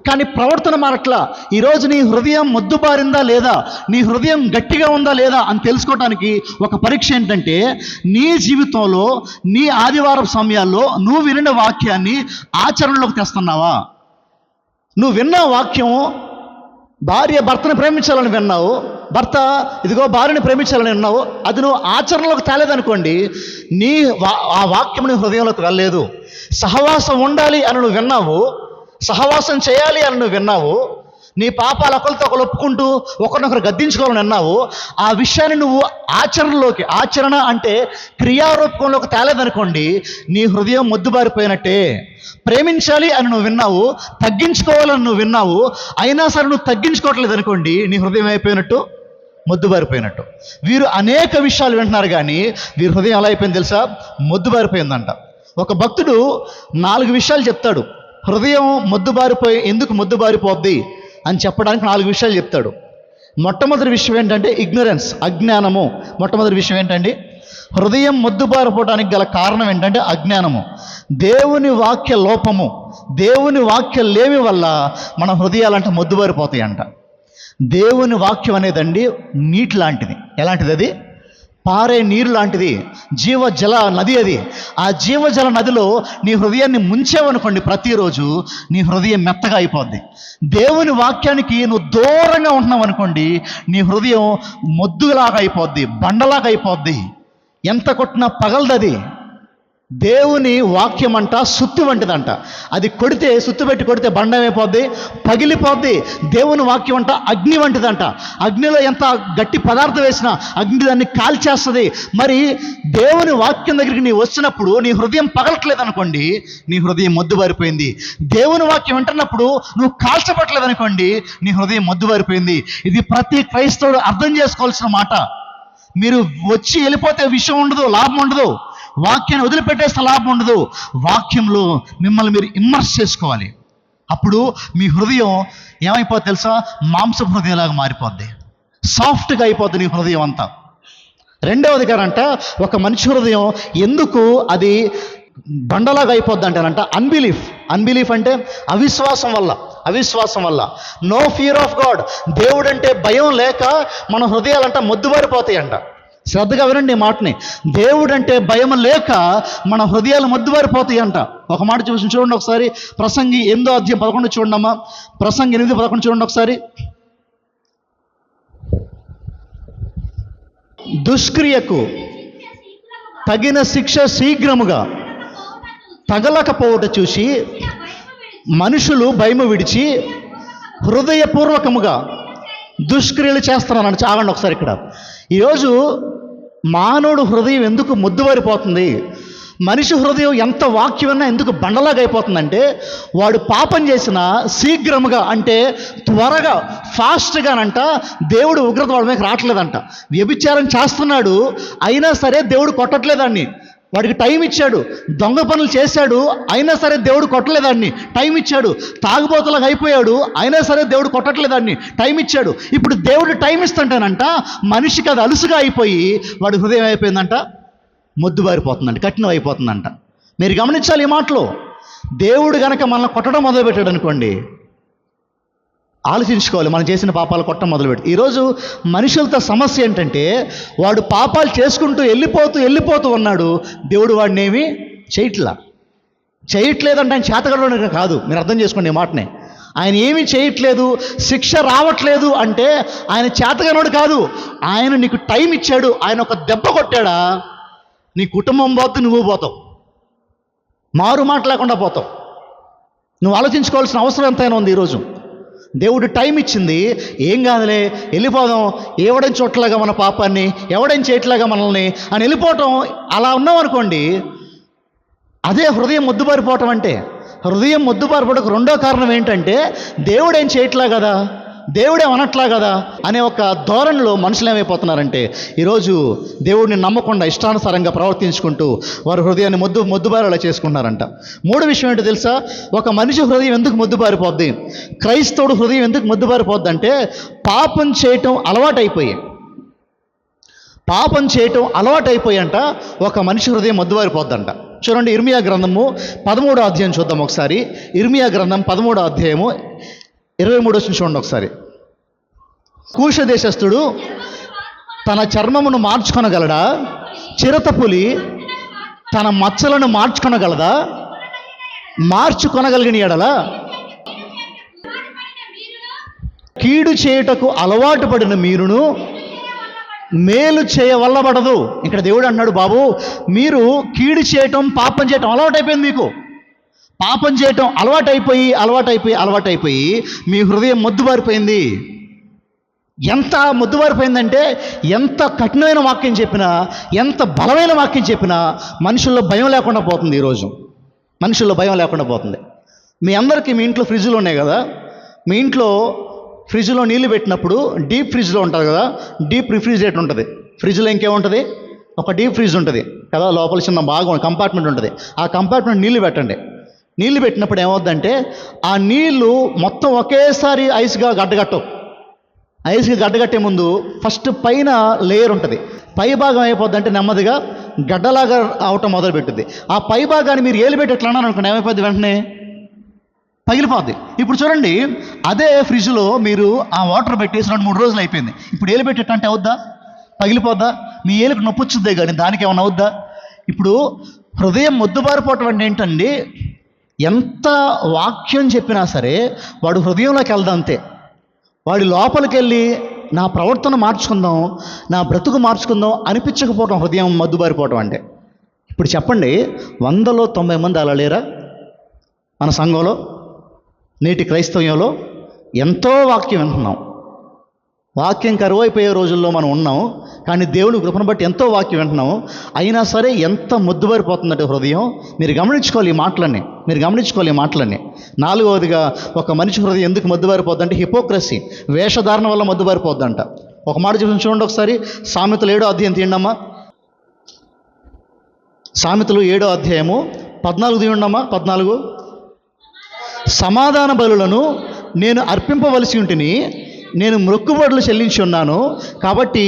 కానీ ప్రవర్తన మారట్లా. ఈరోజు నీ హృదయం మొద్దుబారిందా లేదా, నీ హృదయం గట్టిగా ఉందా లేదా అని తెలుసుకోవడానికి ఒక పరీక్ష ఏంటంటే, నీ జీవితంలో నీ ఆదివారం సమయాల్లో నువ్వు వినిన వాక్యాన్ని ఆచరణలోకి తెస్తున్నావా? నువ్వు విన్న వాక్యం, భార్య భర్తను ప్రేమించాలని విన్నావు, భర్త ఇదిగో భార్యని ప్రేమించాలని విన్నావు, అది నువ్వు ఆచరణలోకి తేలేదనుకోండి, ఆ వాక్యం నీ హృదయంలోకి వెళ్ళలేదు. సహవాసం ఉండాలి అని నువ్వు విన్నావు, సహవాసం చేయాలి అని నువ్వు విన్నావు, నీ పాపాలు ఒకరితో ఒకరు ఒప్పుకుంటూ ఒకరినొకరు గద్దించుకోవాలని విన్నావు, ఆ విషయాన్ని నువ్వు ఆచరణ అంటే క్రియారూపంలోకి తేలేదనుకోండి, నీ హృదయం మొద్దుబారిపోయినట్టే. ప్రేమించాలి అని నువ్వు విన్నావు, తగ్గించుకోవాలని నువ్వు విన్నావు, అయినా సరే నువ్వు తగ్గించుకోవట్లేదు అనుకోండి, నీ హృదయం అయిపోయినట్టు, మొద్దుబారిపోయినట్టు. వీరు అనేక విషయాలు వింటున్నారు, కానీ వీరి హృదయం ఎలా అయిపోయింది తెలుసా? మొద్దుబారిపోయిందంట. ఒక భక్తుడు 4 విషయాలు చెప్తాడు, హృదయం ఎందుకు మొద్దుబారిపోద్ది అని చెప్పడానికి 4 విషయాలు చెప్తాడు. మొట్టమొదటి విషయం ఏంటంటే ఇగ్నరెన్స్, అజ్ఞానము. మొట్టమొదటి విషయం ఏంటంటే, హృదయం మొద్దుబారిపోవడానికి గల కారణం ఏంటంటే అజ్ఞానము, దేవుని వాక్య లోపము, దేవుని వాక్య లేమి వల్ల మన హృదయాలంటే మొద్దుబారిపోతాయి అంట. దేవుని వాక్యం అనేదండి నీటి లాంటిది. ఎలాంటిది అది? పారే నీరు లాంటిది, జీవజల నది అది. ఆ జీవజల నదిలో నీ హృదయాన్ని ముంచేవనుకోండి ప్రతిరోజు, నీ హృదయం మెత్తగా అయిపోద్ది. దేవుని వాక్యానికి నువ్వు దూరంగా ఉంటున్నావు అనుకోండి, నీ హృదయం మొద్దులాగా అయిపోద్ది, బండలాగా అయిపోద్ది, ఎంత కొట్టినా పగలదది. దేవుని వాక్యం అంట సుత్తి వంటిదంట. అది కొడితే, సుత్తి పెట్టి కొడితే బండ ఏమైపోద్ది? పగిలిపోద్ది. దేవుని వాక్యం అంట అగ్ని వంటిదంట. అగ్నిలో ఎంత గట్టి పదార్థం వేసినా అగ్ని దాన్ని కాల్చేస్తుంది. మరి దేవుని వాక్యం దగ్గరికి నీ వచ్చినప్పుడు నీ హృదయం పగలట్లేదు అనుకోండి, నీ హృదయం మొద్దుబారిపోయింది. దేవుని వాక్యం వింటున్నప్పుడు నువ్వు కాల్చబట్టలేదు అనుకోండి, నీ హృదయం మొద్దుబారిపోయింది. ఇది ప్రతి క్రైస్తవుడు అర్థం చేసుకోవాల్సిన మాట. మీరు వచ్చి వెళ్ళిపోతే విషయం ఉండదు, లాభం ఉండదు. వాక్యాన్ని వదిలిపెట్టేస్తే లాభం ఉండదు. వాక్యంలో మిమ్మల్ని మీరు ఇమ్మర్స్ చేసుకోవాలి. అప్పుడు మీ హృదయం ఏమైపోద్ది తెలుసా? మాంసపు హృదయంలాగా మారిపోద్ది, సాఫ్ట్గా అయిపోద్ది నీ హృదయం అంతా. రెండవది గారంట, ఒక మనిషి హృదయం ఎందుకు అది బండలాగా అయిపోద్ది అంటారంట, అన్బిలీఫ్ అంటే అవిశ్వాసం వల్ల. నో ఫియర్ ఆఫ్ గాడ్, దేవుడు అంటే భయం లేక మన హృదయాలంట మొద్దుబారిపోతాయి అంట. శ్రద్ధగా వినండి ఈ మాటని. దేవుడు అంటే భయం లేక మన హృదయాలు మొద్దుబారిపోతాయి అంట. ఒక మాట చూడండి ఒకసారి, ప్రసంగి 8వ అధ్యాయం 11 చూడండి అమ్మా. ప్రసంగి 8:11 చూడండి ఒకసారి. దుష్క్రియకు తగిన శిక్ష శీఘ్రముగా తగలకపోవట చూసి మనుషులు భయము విడిచి హృదయపూర్వకముగా దుష్క్రియలు చేస్తున్నాను. చాలండి ఒకసారి ఇక్కడ. ఈరోజు మానవుడు హృదయం ఎందుకు ముద్దువారిపోతుంది, మనిషి హృదయం ఎంత వాక్యం విన్నా ఎందుకు బండలాగా అయిపోతుందంటే, వాడు పాపం చేసిన శీఘ్రముగా అంటే త్వరగా ఫాస్ట్గానంట దేవుడు ఉగ్రత వాడి మీద రావట్లేదంట. వ్యభిచారం చేస్తున్నాడు అయినా సరే దేవుడు కొట్టట్లేదాన్ని, వాడికి టైం ఇచ్చాడు. దొంగ పనులు చేశాడు అయినా సరే దేవుడు కొట్టలేదాన్ని, టైం ఇచ్చాడు. తాగుబోతులకు అయిపోయాడు అయినా సరే దేవుడు కొట్టట్లేదాన్ని, టైం ఇచ్చాడు. ఇప్పుడు దేవుడు టైం ఇస్తుంటానంట మనిషికి అది అలుసుగా అయిపోయి వాడి హృదయం అయిపోయిందంట మొద్దుబారిపోతుందంట, కఠినం అయిపోతుందంట. మీరు గమనించాలి ఈ మాటలు. దేవుడు గనక మనల్ని కొట్టడం మొదలుపెట్టాడు అనుకోండి, ఆలోచించుకోవాలి, మనం చేసిన పాపాలు కొట్టడం మొదలుపెట్టి. ఈరోజు మనుషులతో సమస్య ఏంటంటే, వాడు పాపాలు చేసుకుంటూ వెళ్ళిపోతూ ఉన్నాడు, దేవుడు వాడిని ఏమీ చేయట్లేదంటే ఆయన చేతగడడం కాదు. మీరు అర్థం చేసుకోండి ఈ మాటనే. ఆయన ఏమీ చేయట్లేదు, శిక్ష రావట్లేదు అంటే ఆయన చేతగనోడు కాదు. ఆయన నీకు టైం ఇచ్చాడు, ఆయన ఒక దెబ్బ కొట్టాడా నీ కుటుంబం పోతే నువ్వు పోతావు, మారు మాట లేకుండా పోతావు. నువ్వు ఆలోచించుకోవాల్సిన అవసరం ఎంతైనా ఉంది. ఈరోజు దేవుడు టైం ఇచ్చింది, ఏం కాదులే వెళ్ళిపోదాం, ఎవడని చోట్లగా మన పాపాన్ని, ఎవడని చేయట్లాగా మనల్ని అని వెళ్ళిపోవటం. అలా ఉన్నాం అనుకోండి, అదే హృదయం మొద్దుబారిపోవటం అంటే. హృదయం మొద్దుబారిపోవడానికి రెండో కారణం ఏంటంటే, దేవుడేం చేయట్లా కదా, దేవుడే అనట్లా కదా అనే ఒక ధోరణిలో మనుషులు ఏమైపోతున్నారంటే, ఈరోజు దేవుడిని నమ్మకుండా ఇష్టానుసారంగా ప్రవర్తించుకుంటూ వారి హృదయాన్ని మొద్దుబారేలా చేసుకుంటున్నారంట. మూడో విషయం ఏంటో తెలుసా? ఒక మనిషి హృదయం ఎందుకు మొద్దుబారిపోద్ది, క్రైస్తవుడు హృదయం ఎందుకు మొద్దుబారిపోద్ది అంటే, పాపం చేయటం అలవాటైపోయి అంట ఒక మనిషి హృదయం మొద్దుబారిపోద్దంట. చూడండి, ఇర్మియా గ్రంథము 13వ అధ్యాయం చూద్దాం ఒకసారి. ఇర్మియా గ్రంథం 13వ అధ్యాయము 23 చూడండి ఒకసారి. కూష దేశస్థుడు తన చర్మమును మార్చుకొనగలడా? చిరతపులి తన మచ్చలను మార్చుకొనగలదా? మార్చుకొనగలిగిన ఎడల కీడు చేయుటకు అలవాటు పడిన మీరును మేలు చేయవల్లబడదు. ఇక్కడ దేవుడు అంటున్నాడు, బాబు మీరు కీడు చేయటం, పాపం చేయటం అలవాటైపోయింది. మీకు పాపం చేయటం అలవాటైపోయి మీ హృదయం మొద్దుబారిపోయింది. ఎంత మొద్దుబారిపోయిందంటే, ఎంత కఠినమైన వాక్యం చెప్పినా, ఎంత బలమైన వాక్యం చెప్పినా మనుషుల్లో భయం లేకుండా పోతుంది. ఈరోజు మనుషుల్లో భయం లేకుండా పోతుంది. మీ అందరికీ మీ ఇంట్లో ఫ్రిడ్జ్లు ఉన్నాయి కదా, మీ ఇంట్లో ఫ్రిడ్జ్లో నీళ్ళు పెట్టినప్పుడు డీప్ ఫ్రిడ్జ్లో ఉంటుంది కదా, డీప్ రిఫ్రిజిరేటర్ ఉంటుంది. ఫ్రిడ్జ్లో ఇంకేముంటుంది, ఒక డీప్ ఫ్రిడ్జ్ ఉంటుంది కదా, లోపల చిన్న బాగా కంపార్ట్మెంట్ ఉంటుంది. ఆ కంపార్ట్మెంట్ నీళ్ళు పెట్టండి. నీళ్ళు పెట్టినప్పుడు ఏమవుద్దంటే, ఆ నీళ్ళు మొత్తం ఒకేసారి ఐస్గా గడ్డగట్టే ముందు ఫస్ట్ పైన లేయర్ ఉంటుంది, పై భాగం అయిపోద్దంటే నెమ్మదిగా గడ్డలాగా అవటం మొదలు పెట్టుద్ది. ఆ పై భాగాన్ని మీరు ఏలు పెట్టి ఎట్లా అన్నారు అనుకోండి, ఏమైపోద్ది, వెంటనే పగిలిపోద్ది. ఇప్పుడు చూడండి, అదే ఫ్రిడ్జ్లో మీరు ఆ వాటర్ పెట్టేసి 2-3 రోజులు అయిపోయింది. ఇప్పుడు ఏలు పెట్టేటంటే అవుద్దా, పగిలిపోద్దా? మీ ఏలుకు నొప్పి వచ్చుద్దే కానీ దానికి ఏమన్నా అవుద్దా? ఇప్పుడు హృదయం మొద్దుబారిపోవటం అంటే ఏంటండి, ఎంత వాక్యం చెప్పినా సరే వాడు హృదయంలోకి వెళ్దా అంతే. వాడి లోపలికి వెళ్ళి నా ప్రవర్తన మార్చుకుందాం, నా బ్రతుకు మార్చుకుందాం అనిపించకపోవటం హృదయం మొద్దుబారిపోవటం అంటే. ఇప్పుడు చెప్పండి, 100లో 90 మంది అలా లేరా? మన సంఘంలో, నేటి క్రైస్తవ్యంలో ఎంతో వాక్యం వింటున్నాం. వాక్యం కరువైపోయే రోజుల్లో మనం ఉన్నాం, కానీ దేవుని కృపను బట్టి ఎంతో వాక్యం వింటున్నాం. అయినా సరే ఎంత మొద్దుబారిపోతుందంటే హృదయం. మీరు గమనించుకోవాలి ఈ మాటలన్నీ. 4వదిగా ఒక మనిషి హృదయం ఎందుకు మొద్దుబారిపోద్దంటే, హిపోక్రసీ, వేషధారణ వల్ల మొద్దుబారిపోద్దంట. ఒక మాట చూడండి ఒకసారి, సామెతలు 7వ అధ్యాయం తీయండమ్మా. సామెతలు 7వ అధ్యాయము 14 తీయండమ్మా. 14 సమాధాన బలులను నేను అర్పింపవలసి ఉంటిని, నేను మొక్కుబడులు చెల్లించి ఉన్నాను, కాబట్టి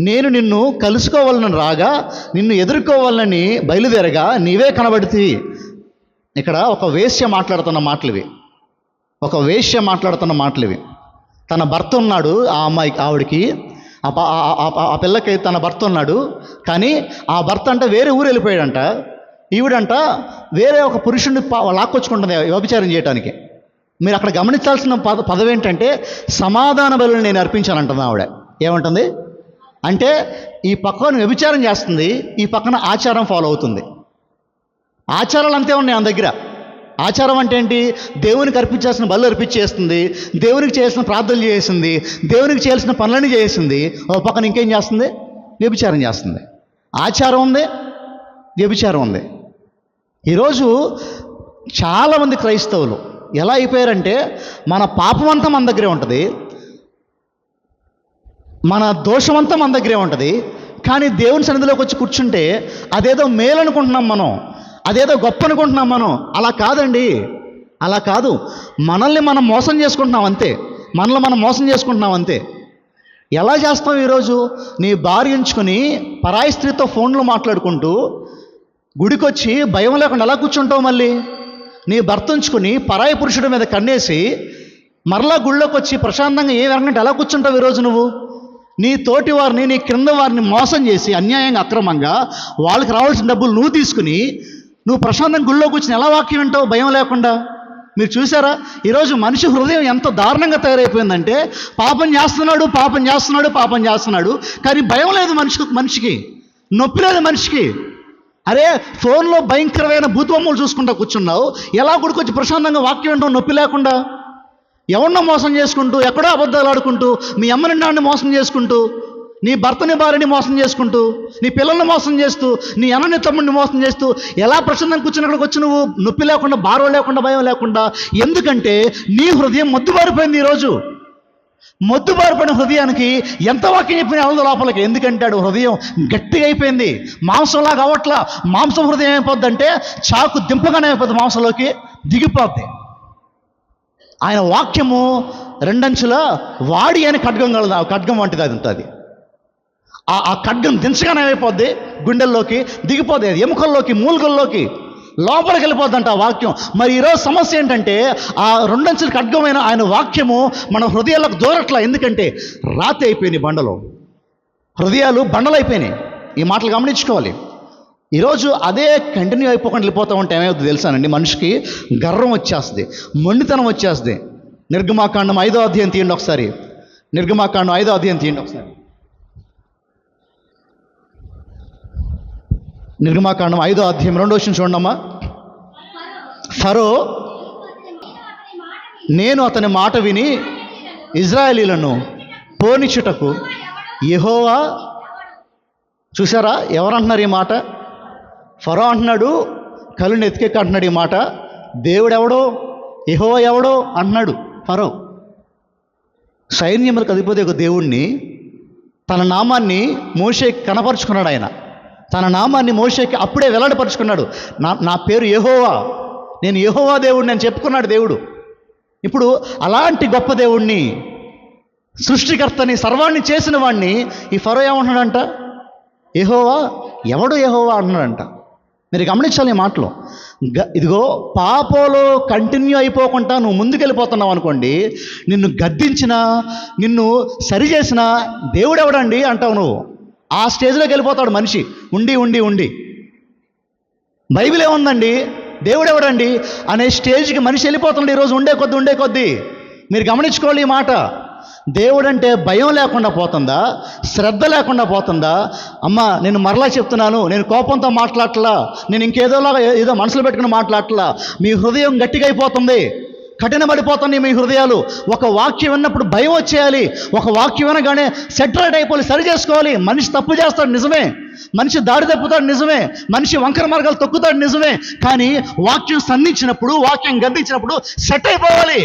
నేను నిన్ను కలుసుకోవాలని రాగా నిన్ను ఎదుర్కోవాలని బయలుదేరగా నీవే కనబడితివి. ఇక్కడ ఒక వేశ్య మాట్లాడుతున్న మాటలు ఇవి. తన భర్త ఉన్నాడు, ఆ అమ్మాయికి, ఆవిడికి, ఆ పిల్లకి తన భర్త ఉన్నాడు, కానీ ఆ భర్త అంటే వేరే ఊరు వెళ్ళిపోయాడంట. ఈవిడంట వేరే ఒక పురుషుడిని లాక్కొచ్చుకుంటుంది వ్యభిచారం చేయడానికి. మీరు అక్కడ గమనించాల్సిన పదవి ఏంటంటే, సమాధాన బలులను నేను అర్పించానంటుంది ఆవిడ. ఏమంటుంది? అంటే ఈ పక్కన వ్యభిచారం చేస్తుంది, ఈ పక్కన ఆచారం ఫాలో అవుతుంది. ఆచారాలు అంతే ఉన్నాయి మన దగ్గర. ఆచారం అంటే ఏంటి? దేవునికి అర్పించాల్సిన బలు అర్పించేస్తుంది, దేవునికి చేయాల్సిన ప్రార్థనలు చేసింది, దేవునికి చేయాల్సిన పనులన్నీ చేసింది. ఓ పక్కన ఇంకేం చేస్తుంది? వ్యభిచారం చేస్తుంది. ఆచారం ఉంది, వ్యభిచారం ఉంది. ఈరోజు చాలామంది క్రైస్తవులు ఎలా అయిపోయారంటే, మన పాపమంతా మన దగ్గరే ఉంటుంది, మన దోషమంతా మన దగ్గరే ఉంటుంది, కానీ దేవుని సన్నిధిలోకి వచ్చి కూర్చుంటే అదేదో మేలు అనుకుంటున్నాం మనం, అదేదో గొప్ప అనుకుంటున్నాం మనం. అలా కాదండి, అలా కాదు. మనల్ని మనం మోసం చేసుకుంటున్నాం అంతే, మనల్ని మనం మోసం చేసుకుంటున్నాం అంతే. ఎలా చేస్తాం? ఈరోజు నీ భార్య ఉంచుకొని పరాయి స్త్రీతో ఫోన్లో మాట్లాడుకుంటూ గుడికొచ్చి భయం లేకుండా ఎలా కూర్చుంటావు? మళ్ళీ నీ భర్త ఉంచుకొని పరాయి పురుషుడి మీద కన్నేసి మరలా గుళ్ళోకి వచ్చి ప్రశాంతంగా ఏ వెరగంటే ఎలా కూర్చుంటావు ఈరోజు నువ్వు? నీ తోటి వారిని, నీ క్రింద వారిని మోసం చేసి అన్యాయంగా, అక్రమంగా వాళ్ళకి రావాల్సిన డబ్బులు నువ్వు తీసుకుని నువ్వు ప్రశాంతంగా గుళ్ళోకి వచ్చిన ఎలా వాక్యం వింటావు భయం లేకుండా? మీరు చూసారా ఈరోజు మనిషి హృదయం ఎంత దారుణంగా తయారైపోయిందంటే, పాపం చేస్తున్నాడు, పాపం చేస్తున్నాడు, పాపం చేస్తున్నాడు, కానీ భయం లేదు మనిషికి, నొప్పి లేదు మనిషికి. అరే, ఫోన్లో భయంకరమైన భూతబొమ్మలు చూసుకుంటూ కూర్చున్నావు, ఎలా గుడికొచ్చి ప్రశాంతంగా వాక్యం వింటావు నొప్పి లేకుండా? ఎవరినో మోసం చేసుకుంటూ, ఎక్కడో అబద్ధాలు ఆడుకుంటూ, మీ అమ్మని నాన్నని మోసం చేసుకుంటూ, నీ భర్తని భార్యని మోసం చేసుకుంటూ, నీ పిల్లల్ని మోసం చేస్తూ, నీ అన్నని తమ్ముడిని మోసం చేస్తూ ఎలా ప్రశాంతంగా కూర్చుని అక్కడికి వచ్చి నువ్వు నొప్పి లేకుండా, భారం లేకుండా, భయం లేకుండా? ఎందుకంటే నీ హృదయం మొద్దుబారిపోయింది. ఈరోజు మొద్దుబారిపోయిన హృదయానికి ఎంత వాక్యం చెప్పిన వెళ్ళదు లోపలికి. ఎందుకంటే ఆడు హృదయం గట్టిగా అయిపోయింది, మాంసంలాగా అవట్లా. మాంసం హృదయం అయిపోద్ది అంటే చాకు దింపగానే అయిపోద్ది, మాంసంలోకి దిగిపోద్ది. ఆయన వాక్యము రెండంచుల వాడి అని ఖడ్గం వంటిది అది ఉంటుంది. ఆ ఖడ్గం దించగానే ఏమైపోద్ది? గుండెల్లోకి దిగిపోద్ది, ఎముకల్లోకి, మూలుగల్లోకి లోపలికి వెళ్ళిపోద్దంట ఆ వాక్యం. మరి ఈరోజు సమస్య ఏంటంటే, ఆ రెండంచుల ఖడ్గమైన ఆయన వాక్యము మన హృదయాలకు దూరట్లా. ఎందుకంటే రాతి అయిపోయినాయి బండలు, హృదయాలు బండలు అయిపోయినాయి. ఈ మాటలు గమనించుకోవాలి. ఈరోజు అదే కంటిన్యూ అయిపోకుండా వెళ్ళిపోతూ ఉంటే ఏమవుతుంది తెలుసానండి? మనిషికి గర్వం వచ్చేస్తుంది, మొండితనం వచ్చేస్తుంది. నిర్గమాకాండం 5వ అధ్యాయం తీయండి ఒకసారి. నిర్గమాకాండం 5వ అధ్యాయం తీయండి ఒకసారి. నిర్గమాకాండం 5వ అధ్యాయం 2వ వచనం చూడమ్మా. ఫరో, నేను అతని మాట విని ఇజ్రాయేలీలను పోనిచ్చుటకు యెహోవా. చూసారా ఎవరు అంటున్నారు ఈ మాట? ఫరో అంటున్నాడు, కళ్ళుని ఎత్తికెక్క అంటున్నాడు ఈ మాట. దేవుడు ఎవడో, యెహోవా ఎవడో అంటున్నాడు ఫరో. సైన్యములకు అధిపతి ఒక దేవుణ్ణి, తన నామాన్ని మోషేకి కనపరుచుకున్నాడు. ఆయన తన నామాన్ని మోషేకి అప్పుడే వెల్లడిపరుచుకున్నాడు. నా పేరు యెహోవా, నేను యెహోవా దేవుడిని అని చెప్పుకున్నాడు దేవుడు. ఇప్పుడు అలాంటి గొప్ప దేవుణ్ణి, సృష్టికర్తని, సర్వాన్ని చేసిన వాడిని ఈ ఫరో ఏమంటున్నాడంట? యెహోవా ఎవడు, యెహోవా అంటున్నాడంట. మీరు గమనించాలి ఈ మాటలో. ఇదిగో పాపంలో కంటిన్యూ అయిపోకుండా నువ్వు ముందుకెళ్ళిపోతున్నావు అనుకోండి, నిన్ను గద్దించినా, నిన్ను సరిచేసినా దేవుడు ఎవడండి అంటావు నువ్వు. ఆ స్టేజ్లోకి వెళ్ళిపోతాడు మనిషి ఉండి ఉండి ఉండి. బైబిల్ ఏముందండి? దేవుడు ఎవడండి అనే స్టేజ్కి మనిషి వెళ్ళిపోతున్నాడు ఈరోజు ఉండే కొద్దీ. మీరు గమనించుకోవాలి ఈ మాట. దేవుడంటే భయం లేకుండా పోతుందా? శ్రద్ధ లేకుండా పోతుందా? అమ్మ, నేను మరలా చెప్తున్నాను, నేను కోపంతో మాట్లాడట్లా, నేను ఇంకేదోలాగా ఏదో మనసులో పెట్టుకుని మాట్లాడట్లా. మీ హృదయం గట్టిగా అయిపోతుంది, కఠినపడిపోతుంది మీ హృదయాలు. ఒక వాక్యం విన్నప్పుడు భయం వచ్చేయాలి, ఒక వాక్యం వినగానే సెటరేట్ అయిపోయి సరి చేసుకోవాలి. మనిషి తప్పు చేస్తాడు నిజమే, మనిషి దారి తప్పుతాడు నిజమే, మనిషి వంకర మార్గాలు తొక్కుతాడు నిజమే, కానీ వాక్యం సంధించినప్పుడు, వాక్యం గద్దించినప్పుడు సెట్ అయిపోవాలి,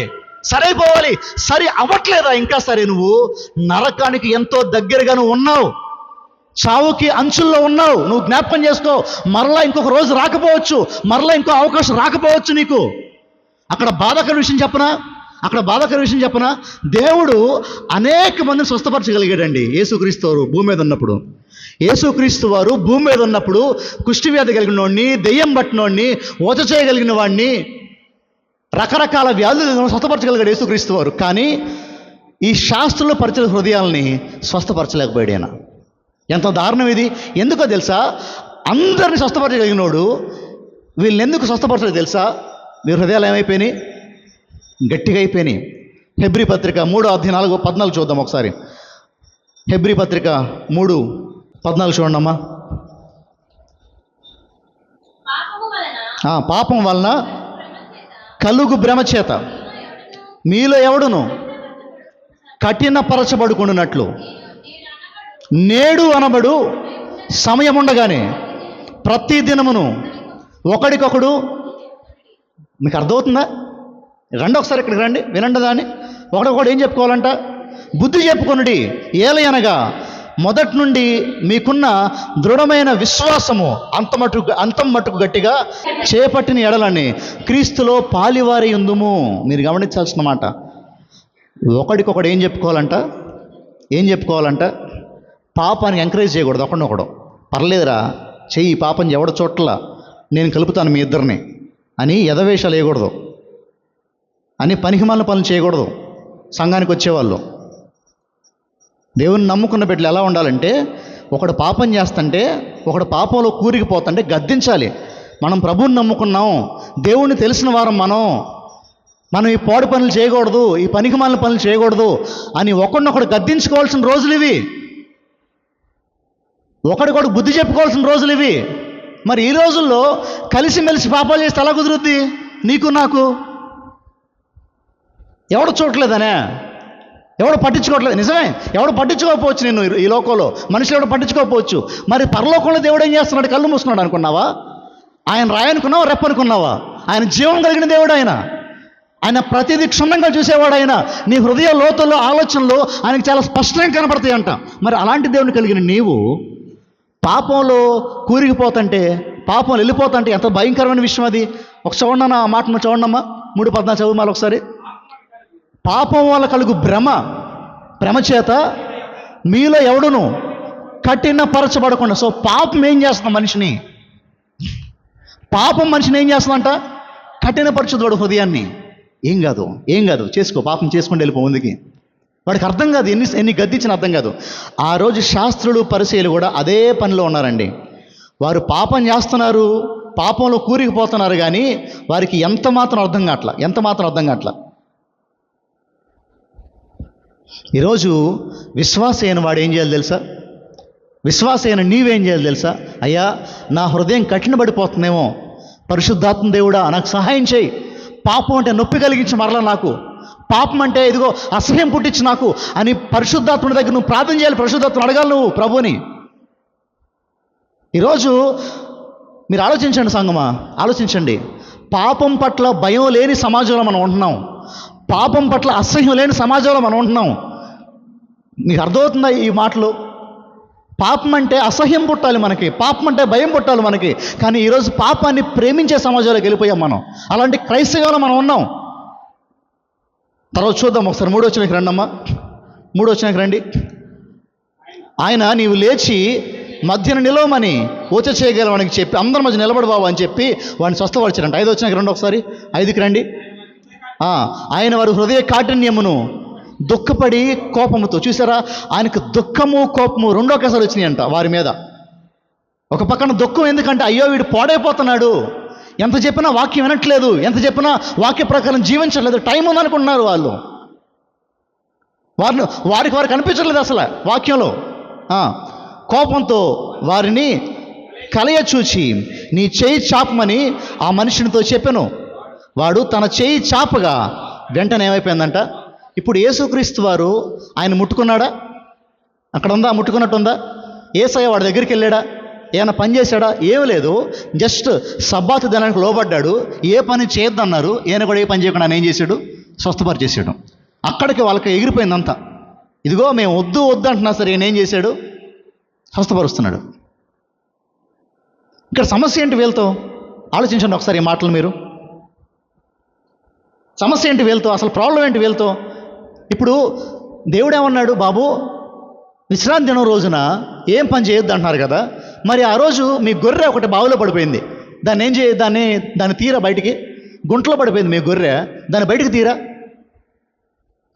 సరైపోవాలి. సరి అవ్వట్లేదా? ఇంకా సరే, నువ్వు నరకానికి ఎంతో దగ్గరగా నువ్వు ఉన్నావు, చావుకి అంచుల్లో ఉన్నావు. నువ్వు జ్ఞాపకం చేసుకో. మరలా ఇంకొక రోజు రాకపోవచ్చు, మరలా ఇంకో అవకాశం రాకపోవచ్చు నీకు. అక్కడ బాధాకర విషయం చెప్పనా? దేవుడు అనేక మందిని స్వస్థపరచగలిగాడండి. యేసుక్రీస్తు వారు భూమి మీద ఉన్నప్పుడు కుష్ఠవ్యాధి కలిగిన వాడిని, దెయ్యం పట్టినోడిని, ఓత చేయగలిగిన వాడిని, రకరకాల వ్యాధులను స్వస్థపరచగలిగాడు యేసుక్రీస్తు వారు. కానీ ఈ శాస్త్రంలో పరిచయ హృదయాలని స్వస్థపరచలేకపోయాడు ఆయన. ఎంత దారుణం ఇది! ఎందుకో తెలుసా? అందరిని స్వస్థపరచగలిగినోడు వీళ్ళని ఎందుకు స్వస్థపరచలేదు తెలుసా? మీ హృదయాలు ఏమైపోయినాయి? గట్టిగా అయిపోయినాయి. హెబ్రీ పత్రిక 3వ అధ్యాయం 4-14 చూద్దాం ఒకసారి. హెబ్రీ పత్రిక 3:14 చూడండమ్మా. పాపం వలన కలుగు భ్రమ చేత మీలో ఎవడును కఠినపరచబడుకున్నట్లు నేడు అనబడు సమయం ఉండగానే ప్రతి దినమును ఒకడికొకడు, మీకు అర్థమవుతుందా? రండి ఒకసారి ఇక్కడికి రండి, వినండి దాన్ని. ఒకడొకడు ఏం చెప్పుకోవాలంట? బుద్ధి చెప్పుకొనుడి, ఏలయనగా మొదటి నుండి మీకున్న దృఢమైన విశ్వాసము అంతం మట్టుకు గట్టిగా చేపట్టిన ఎడలని క్రీస్తులో పాలివారి ఉందుము. మీరు గమనించాల్సిన మాట, ఒకడికొకడు ఏం చెప్పుకోవాలంట? పాపానికి ఎంకరేజ్ చేయకూడదు. ఒకడినొకడు పర్లేదురా చెయ్యి, పాపం ఎవడ చోట్ల నేను కలుపుతాను మీ ఇద్దరిని అని ఎదవేషాలు వేయకూడదు, అని పనికిమాలిన పనులు చేయకూడదు. సంఘానికి వచ్చేవాళ్ళు, దేవుని నమ్ముకున్న బిడ్డలు ఎలా ఉండాలంటే, ఒకడు పాపం చేస్తుంటే, ఒకడు పాపంలో కూరికిపోతుంటే గద్దించాలి. మనం ప్రభువుని నమ్ముకున్నాం, దేవుణ్ణి తెలిసిన వారం మనం ఈ పాడు పనులు చేయకూడదు, ఈ పనికిమాలిన పనులు చేయకూడదు అని ఒకడినొకడు గద్దించుకోవాల్సిన రోజులు ఇవి. ఒకడికొకడు బుద్ధి చెప్పుకోవాల్సిన రోజులు ఇవి. మరి ఈ రోజుల్లో కలిసిమెలిసి పాపాలు చేస్తే ఎలా కుదురుద్ది? నీకు నాకు ఎవడు చూడట్లేదనే, ఎవడు పట్టించుకోవట్లేదు. నిజమే, ఎవడు పట్టించుకోకపోవచ్చు. నేను ఈ లోకంలో మనుషులు ఎవడు పట్టించుకోకపోవచ్చు. మరి పరలోకంలో దేవుడు ఏం చేస్తున్నాడు? కళ్ళు మూసుకున్నాడు అనుకున్నావా? ఆయన రాయనుకున్నావా? రెప్పనుకున్నావా? ఆయన జీవం కలిగిన దేవుడు. ఆయన ప్రతిదీ క్షుణ్ణంగా చూసేవాడు. ఆయన నీ హృదయ లోతుల్లో ఆలోచనలు ఆయనకు చాలా స్పష్టంగా కనపడతాయి అంట. మరి అలాంటి దేవుని కలిగిన నీవు పాపంలో కూరిగిపోతుంటే, పాపంలో వెళ్ళిపోతుంటే ఎంత భయంకరమైన విషయం అది. ఒక చూడన్నా ఆ మాటను చూడమ్మా. 3:14 చదువు మళ్ళీ ఒకసారి. పాపం వల్ల కలుగు భ్రమ చేత మీలో ఎవడును కఠినపరచబడకుండా. సో పాపం ఏం చేస్తుంది మనిషిని? పాపం మనిషిని ఏం చేస్తుందంట? కఠినపరచుదు హృదయాన్ని. ఏం కాదు చేసుకో, పాపం చేసుకుంటూ వెళ్ళిపో ముందుకి. వాడికి అర్థం కాదు, ఎన్ని గద్దించిన అర్థం కాదు. ఆ రోజు శాస్త్రులు పరిచయులు కూడా అదే పనిలో ఉన్నారండి. వారు పాపం చేస్తున్నారు, పాపంలో కూరికిపోతున్నారు, కానీ వారికి ఎంత మాత్రం అర్థం కావట్లా. ఈరోజు విశ్వాస అయిన వాడు ఏం చేయాలి తెలుసా? విశ్వాస అయిన నీవేం చేయాలి తెలుసా? అయ్యా, నా హృదయం కఠినపడిపోతుందేమో, పరిశుద్ధాత్మ దేవుడా నాకు సహాయం చేయి. పాపం అంటే నొప్పి కలిగించి మరలా నాకు, పాపం అంటే ఇదిగో అసహ్యం పుట్టించి నాకు అని పరిశుద్ధాత్ముడి దగ్గర నువ్వు ప్రార్థన చేయాలి. పరిశుద్ధాత్మను అడగాలి నువ్వు ప్రభుని. ఈరోజు మీరు ఆలోచించండి సంగమా, ఆలోచించండి. పాపం పట్ల భయం లేని సమాజంలో మనం ఉంటున్నాం. పాపం పట్ల అసహ్యం లేని సమాజంలో మనం ఉంటున్నాం. మీకు అర్థమవుతుందా ఈ మాటలు? పాపం అంటే అసహ్యం పుట్టాలి మనకి, పాపం అంటే భయం పుట్టాలి మనకి. కానీ ఈరోజు పాపాన్ని ప్రేమించే సమాజంలోకి వెళ్ళిపోయాం మనం. అలాంటి క్రైస్తవంలో మనం ఉన్నాం. తర్వాత చూద్దాం ఒకసారి 3వ వచనానికి రండమ్మా. 3వ వచనానికి రండి. ఆయన నీవు లేచి మధ్యన నిలవమని ఊచ చేయగలవానికి చెప్పి, అందరి మధ్య నిలబడు బాబు అని చెప్పి వాడిని స్వస్థపరిచారంట. 5వ వచనానికి రండి ఒకసారి, 5కి రండి. ఆయన వారి హృదయ కాఠిన్యమును దుఃఖపడి కోపముతో, చూసారా, ఆయనకు దుఃఖము కోపము రెండో ఒకేసారి వచ్చినాయంట వారి మీద. ఒక పక్కన దుఃఖం, ఎందుకంటే అయ్యో వీడు పాడైపోతున్నాడు, ఎంత చెప్పినా వాక్యం వినట్లేదు, ఎంత చెప్పినా వాక్య ప్రకారం జీవించట్లేదు, టైం ఉందనుకుంటున్నారు వాళ్ళు. వారికి కనిపించట్లేదు అసలు వాక్యంలో. కోపంతో వారిని కలయ చూచి నీ చేయి చాపమని ఆ మనుషునితో చెప్పాను. వాడు తన చేయి చాపగా వెంటనే ఏమైపోయిందంట? ఇప్పుడు యేసుక్రీస్తు వారు ఆయన ముట్టుకున్నాడా? అక్కడ ఉందా? ముట్టుకున్నట్టుందా? యేసయ్య వాడి దగ్గరికి వెళ్ళాడా? ఏమైనా పని చేశాడా? ఏం లేదు. జస్ట్ సబ్బాతు దినానికి లోబడ్డాడు. ఏ పని చేయొద్దన్నారు, ఈయన కూడా ఏ పని చేయకుండా ఆయన ఏం చేశాడు? స్వస్థపరిచేసాడు. అక్కడికి వాళ్ళకి ఎగిరిపోయిందంతా. ఇదిగో మేము వద్దు అంటున్నా సరే ఈయన ఏం చేశాడు? స్వస్థపరుస్తున్నాడు. ఇక్కడ సమస్య ఏంటి వీళ్ళతో? ఆలోచించండి ఒకసారి ఈ మాటలు మీరు. సమస్య ఏంటి వీళ్ళతో? అసలు ప్రాబ్లం ఏంటి వీళ్ళతో? ఇప్పుడు దేవుడు ఏమన్నాడు? బాబు, విశ్రాంతి దినం రోజున ఏం పని చేయొద్దు అంటున్నారు కదా. మరి ఆ రోజు మీ గొర్రె ఒకటి బావిలో పడిపోయింది. దాన్ని తీరా బయటికి. గుంటలో పడిపోయింది మీ గొర్రె, దాన్ని బయటికి తీరా.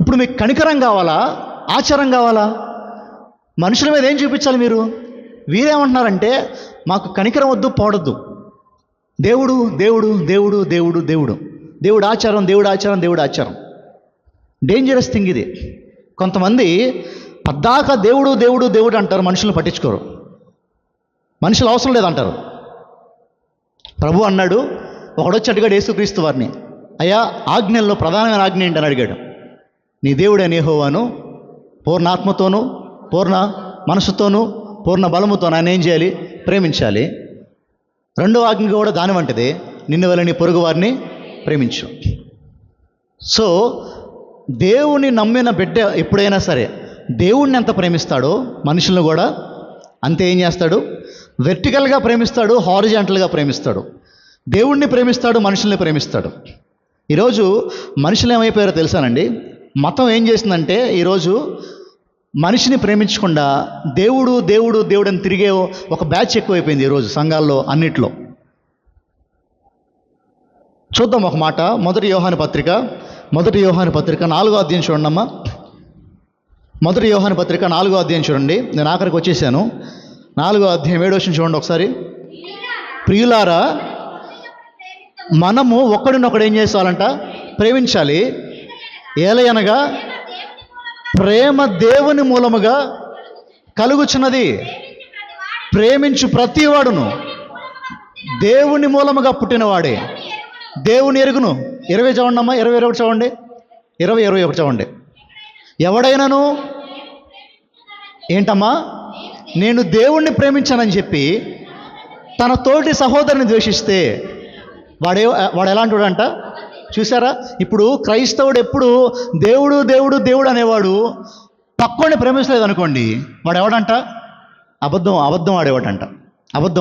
ఇప్పుడు మీకు కనికరం కావాలా? ఆచారం కావాలా? మనుషుల మీద ఏం చూపించాలి మీరు? వీరేమంటున్నారంటే మాకు కనికరం వద్దు, పోడొద్దు. దేవుడు దేవుడు దేవుడు దేవుడు దేవుడు దేవుడు ఆచారం, దేవుడు ఆచారం, దేవుడు ఆచారం. డేంజరస్ థింగ్ ఇది. కొంతమంది పద్దాక దేవుడు దేవుడు దేవుడు అంటారు, మనుషులను పట్టించుకోరు, మనుషులు అవసరం లేదంటారు. ప్రభు అన్నాడు, ఒకడొచ్చి అడిగాడు యేసుక్రీస్తు వారిని, అయ్యా ఆజ్ఞల్లో ప్రధానమైన ఆజ్ఞ ఏంటని అడిగాడు. నీ దేవుడైన యెహోవాను పూర్ణాత్మతోనూ పూర్ణ మనసుతోనూ పూర్ణ బలముతోనూ ఆయన ఏం చేయాలి? ప్రేమించాలి. రెండో ఆజ్ఞ కూడా దాని వంటిదే, నిన్ను వల్ల నీ పొరుగు వారిని ప్రేమించు. సో దేవుని నమ్మిన బిడ్డ ఎప్పుడైనా సరే దేవుణ్ణి ఎంత ప్రేమిస్తాడో మనుషులను కూడా అంతే ఏం చేస్తాడు? వెర్టికల్గా ప్రేమిస్తాడు, హారిజాంటల్గా ప్రేమిస్తాడు. దేవుణ్ణి ప్రేమిస్తాడు, మనుషుల్ని ప్రేమిస్తాడు. ఈరోజు మనుషులు ఏమైపోయారో తెలుసానండి? మతం ఏం చేసిందంటే ఈరోజు మనిషిని ప్రేమించకుండా దేవుడు దేవుడు దేవుడు అని తిరిగే ఒక బ్యాచ్ ఎక్కువైపోయింది ఈరోజు సంఘాల్లో అన్నిట్లో. చూద్దాం ఒక మాట. మొదటి యోహాను పత్రిక 4వ అధ్యాయం చూడండి అమ్మా. మొదటి యోహాను పత్రిక 4వ అధ్యాయం చూడండి. నేను ఆఖరికి వచ్చేసాను. 4వ అధ్యాయం 7వ వచనం చూడండి ఒకసారి. ప్రియులారా, మనము ఒకడినొకడు ఏం చేస్తాలంట? ప్రేమించాలి. ఏలయనగా ప్రేమ దేవుని మూలముగా కలుగుచున్నది. ప్రేమించు ప్రతివాడును దేవుని మూలముగా పుట్టినవాడే దేవుని ఎరుగును. 20 చదవండి అమ్మా. 21 చదవండి. 21 చదవండి. ఎవడైనాను ఏంటమ్మా? నేను దేవుణ్ణి ప్రేమించానని చెప్పి తన తోటి సహోదరుని ద్వేషిస్తే వాడు ఎలాంటి వాడంట? చూసారా? ఇప్పుడు క్రైస్తవుడు ఎప్పుడు దేవుడు దేవుడు దేవుడు అనేవాడు పక్కోడిని ప్రేమించలేదు అనుకోండి, వాడు ఎవడంట? అబద్ధం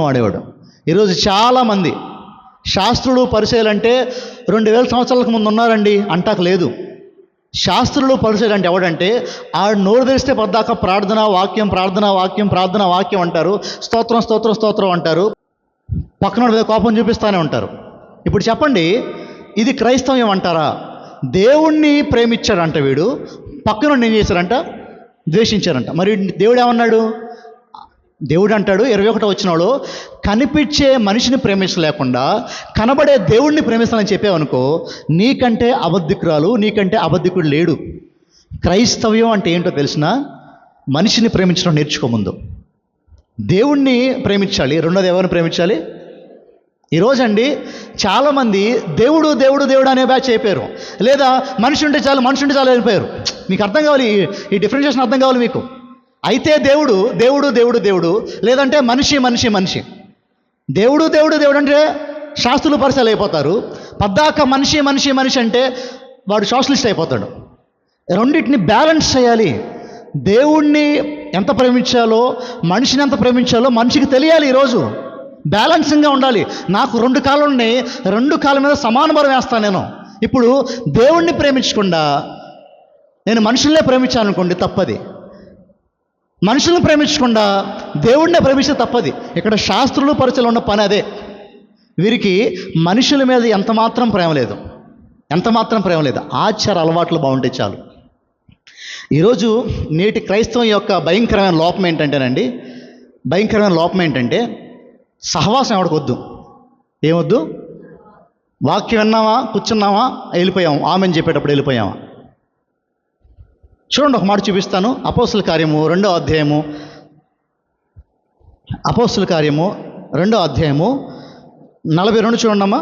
ఆడేవాడు. ఈరోజు చాలామంది శాస్త్రులు పరిచయాలు అంటే 2000 సంవత్సరాలకు ముందు ఉన్నారండి అంటాక లేదు. శాస్త్రులు పరిచయాలు అంటే ఎవడంటే ఆడు నోరు తెరిస్తే పద్దాక ప్రార్థన వాక్యం అంటారు, స్తోత్రం అంటారు, పక్కన మీద కోపం చూపిస్తూనే ఉంటారు. ఇప్పుడు చెప్పండి, ఇది క్రైస్తవ్యం అంటారా? దేవుణ్ణి ప్రేమించాడంట వీడు, పక్కన ఏం చేశారంట? ద్వేషించారంట. మరి దేవుడు ఏమన్నాడు? దేవుడు అంటాడు 21వ వచనంలో, కనిపించే మనిషిని ప్రేమించలేకుండా కనబడే దేవుణ్ణి ప్రేమిస్తానని చెప్పావనుకో, నీకంటే అబద్ధికుడు లేడు. క్రైస్తవ్యం అంటే ఏంటో తెలిసిన? మనిషిని ప్రేమించడం నేర్చుకో. ముందు దేవుణ్ణి ప్రేమించాలి, రెండోది ఎవరిని ప్రేమించాలి? ఈరోజండి చాలామంది దేవుడు దేవుడు దేవుడు అనే బ్యాచ్ అయిపోయారు, లేదా మనిషి ఉంటే చాలు అయిపోయారు. మీకు అర్థం కావాలి, ఈ డిఫరెన్షియేషన్ అర్థం కావాలి మీకు. అయితే దేవుడు దేవుడు దేవుడు దేవుడు, లేదంటే మనిషి దేవుడు దేవుడు దేవుడు అంటే శాస్త్రులు పరిచయాలు అయిపోతారు. పద్దాక మనిషి అంటే వాడు సోషలిస్ట్ అయిపోతాడు. రెండింటిని బ్యాలెన్స్ చేయాలి. దేవుణ్ణి ఎంత ప్రేమించాలో మనిషిని ఎంత ప్రేమించాలో మనిషికి తెలియాలి. ఈరోజు బ్యాలెన్సింగ్గా ఉండాలి. నాకు 2 కాళ్ళు ఉన్నాయి, 2 కాళ్ళ మీద సమాన బలం వేస్తాను నేను. ఇప్పుడు దేవుణ్ణి ప్రేమించకుండా నేను మనుషుల్నే ప్రేమించాలనుకోండి, తప్పది. మనుషులను ప్రేమించకుండా దేవుణ్ణే ప్రేమిస్తే తప్పది. ఇక్కడ శాస్త్రులు పరిచయాలు ఉన్న పని అదే. వీరికి మనుషుల మీద ఎంత మాత్రం ప్రేమ లేదు. ఆచార అలవాట్లు బాగుంటే చాలు. ఈరోజు నేటి క్రైస్తవం యొక్క భయంకరమైన లోపం ఏంటంటే సహవాసం ఎవడికొద్దు. ఏమొద్దు? వాక్యం విన్నామా, కూర్చున్నామా, వెళ్ళిపోయాము, ఆమెను చెప్పేటప్పుడు వెళ్ళిపోయామా? చూడండి, ఒక మాట చూపిస్తాను. అపోస్తుల కార్యము 2వ అధ్యాయము 42 చూడండమ్మా.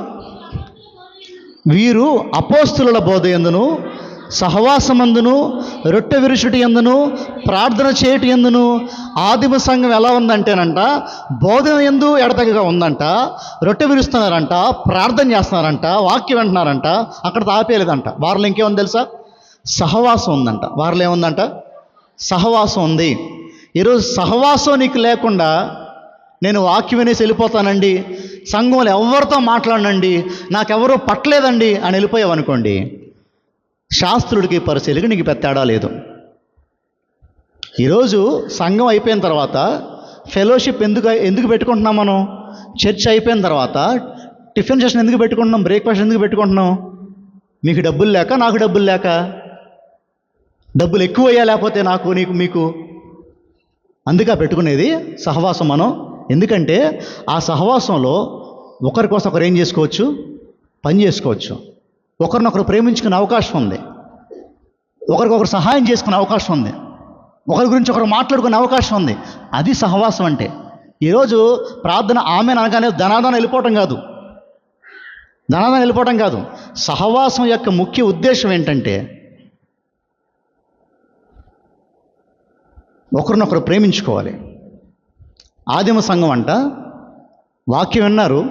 వీరు అపోస్తుల బోధ యందును సహవాసమందును రొట్టె విరుచుటి యందును ప్రార్థన చేయటి యందును ఆదిమ సంఘం ఎలా ఉందంటేనంట, బోధన యందు ఎడతెగగా ఉందంట, రొట్టె విరుస్తున్నారంట, ప్రార్థన చేస్తున్నారంట, వాక్యం వింటున్నారంట. అక్కడ ఆపేయలేదంట. వారిలో ఇంకేముంది తెలుసా? సహవాసం ఉందంట. వారిలో ఏముందంట? సహవాసం ఉంది. ఈరోజు సహవాసం నీకు లేకుండా నేను వాక్యం వినేసి వెళ్ళిపోతానండి, సంఘంలో ఎవరితో మాట్లాడనండి, నాకెవరూ పట్టలేదండి అని వెళ్ళిపోయావు అనుకోండి, శాస్త్రుడికి పరిశీలికి నీకు పెద్ద తేడా లేదు. ఈరోజు సంఘం అయిపోయిన తర్వాత ఫెలోషిప్ ఎందుకు పెట్టుకుంటున్నాం? మనం చర్చ్ అయిపోయిన తర్వాత టిఫిన్ సెషన్ ఎందుకు పెట్టుకుంటున్నాం? బ్రేక్ఫాస్ట్ ఎందుకు పెట్టుకుంటున్నాం? మీకు డబ్బులు లేక, నాకు డబ్బులు లేక? డబ్బులు ఎక్కువయ్యా లేకపోతే మీకు అందుకే పెట్టుకునేది సహవాసం మనం. ఎందుకంటే ఆ సహవాసంలో ఒకరికోసం ఒకరు ఏం చేసుకోవచ్చు? పని చేసుకోవచ్చు. ఒకరినొకరు ప్రేమించుకునే అవకాశం ఉంది, ఒకరికొకరు సహాయం చేసుకునే అవకాశం ఉంది, ఒకరి గురించి ఒకరు మాట్లాడుకునే అవకాశం ఉంది. అది సహవాసం అంటే. ఈరోజు ప్రార్థన ఆమె అనగానే ధనాదన వెళ్ళిపోవటం కాదు. సహవాసం యొక్క ముఖ్య ఉద్దేశం ఏంటంటే ఒకరినొకరు ప్రేమించుకోవాలి. ఆదిమ సంఘం అంట వాక్యం విన్నారు,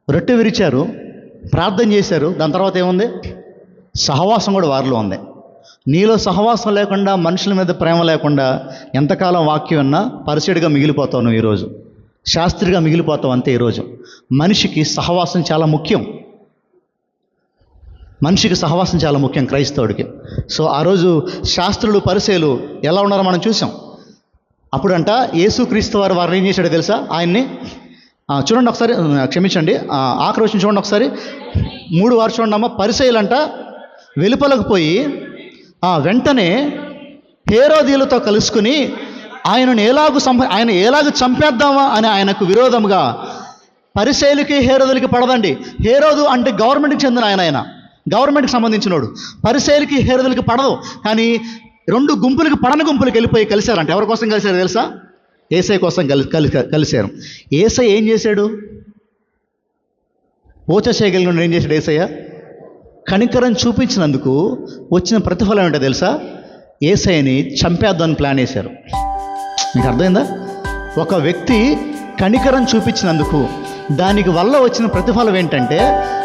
రొట్టె విరిచారు, ప్రార్థన చేశారు. దాని తర్వాత ఏముంది? సహవాసం కూడా వారిలో ఉంది. నీలో సహవాసం లేకుండా, మనుషుల మీద ప్రేమ లేకుండా ఎంతకాలం వాక్యం విన్నా పరిచయుడిగా మిగిలిపోతావు నువ్వు. ఈరోజు శాస్త్రిగా మిగిలిపోతావు అంతే. ఈరోజు మనిషికి సహవాసం చాలా ముఖ్యం. క్రైస్తవుడికి. సో ఆ రోజు శాస్త్రులు పరిచయులు ఎలా ఉన్నారో మనం చూసాం. అప్పుడంట యేసుక్రీస్తు వారిని ఏం చేశాడో తెలుసా? ఆయన్ని చూడండి ఒకసారి, క్షమించండి, ఆఖరి వచ్చిన చూడండి ఒకసారి, 3 చూడండి అమ్మ. పరిచయులంట వెలుపలకు పోయి వెంటనే హేరోదీయులతో కలుసుకుని ఆయన ఎలాగూ చంపేద్దామా అని ఆయనకు విరోధముగా. పరిసయ్యులకి హేరోదులకి పడదండి. హేరోదు అంటే గవర్నమెంట్కి చెందిన ఆయన గవర్నమెంట్కి సంబంధించినోడు. పరిసయ్యులకి హేరోదులకి పడదు. కానీ 2 గుంపులకి, పడని గుంపులకి వెళ్ళిపోయి కలిశారంట. ఎవరి కోసం కలిశారు తెలుసా? యేసయ్య కోసం కలిశారు. యేసయ్య ఏం చేశాడు? ఓచ చేయగలిగిన ఏం చేశాడు యేసయ్య? కనికరం చూపించినందుకు వచ్చిన ప్రతిఫలం ఏంటో తెలుసా? యేసయ్యని చంపేద్దామని ప్లాన్ వేశారు. మీకు అర్థమైందా? ఒక వ్యక్తి కనికరం చూపించినందుకు దానికి వల్ల వచ్చిన ప్రతిఫలం ఏంటంటే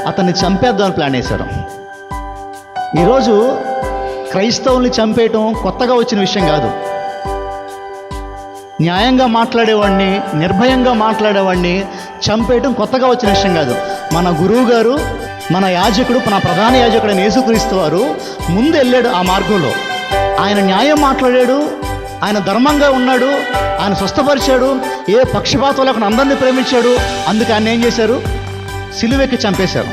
అతన్ని చంపేద్దామని ప్లాన్ వేశారు. ఈరోజు క్రైస్తవుల్ని చంపేయటం కొత్తగా వచ్చిన విషయం కాదు. న్యాయంగా మాట్లాడేవాడిని, నిర్భయంగా మాట్లాడేవాడిని చంపేయటం కొత్తగా వచ్చిన విషయం కాదు. మన గురువు గారు, మన యాజకుడు, మన ప్రధాన యాజకుడు అయిన యేసుక్రీస్తు వారు ముందు వెళ్ళాడు ఆ మార్గంలో. ఆయన న్యాయం మాట్లాడాడు, ఆయన ధర్మంగా ఉన్నాడు, ఆయన స్వస్థపరిచాడు, ఏ పక్షపాతం లేకుండా అందరినీ ప్రేమించాడు. అందుకే ఆయన ఏం చేశారు? సిలువెక్కి చంపేశారు.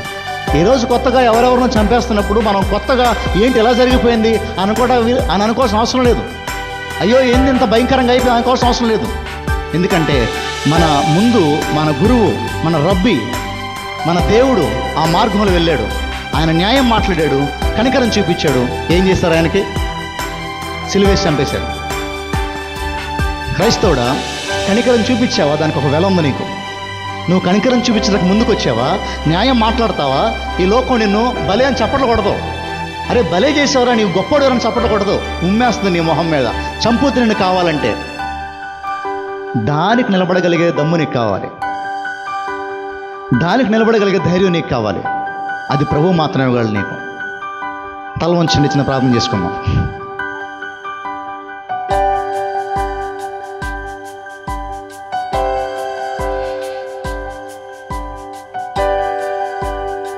ఈరోజు కొత్తగా ఎవరెవరినో చంపేస్తున్నప్పుడు మనం కొత్తగా ఏంటి ఎలా జరిగిపోయింది అనుకోవాల్సిన అవసరం లేదు. అయ్యో ఏంది ఇంత భయంకరంగా అయిపోయి అనుకోవాల్సిన అవసరం లేదు. ఎందుకంటే మన ముందు మన గురువు, మన రబ్బీ, మన దేవుడు ఆ మార్గంలో వెళ్ళాడు. ఆయన న్యాయం మాట్లాడాడు, కనికరం చూపించాడు. ఏం చేస్తారు? ఆయనకి సిలువేసి చంపేశాడు. క్రైస్తవుడా, కనికరం చూపించావా? దానికి ఒక వెల ఉంది నీకు. నువ్వు కనికరం చూపించడానికి ముందుకు వచ్చావా? న్యాయం మాట్లాడతావా? ఈ లోకం నిన్ను భలే అని చప్పట్లు కొడదు. అరే భలే చేసావురా, నీవు గొప్పడు అని చప్పట్లు కొడదు. ఉమ్మేస్తుంది నీ మొహం మీద. చంపుతు నిన్ను కావాలంటే దానికి నిలబడగలిగే దమ్ము నీకు కావాలి. దానికి నిలబడగలిగే ధైర్యం నీకు కావాలి. అది ప్రభువు మాత్రమే ఇవ్వగలడు నీకు. తల వంచండి, చిన్న ప్రార్థన చేసుకుందాం.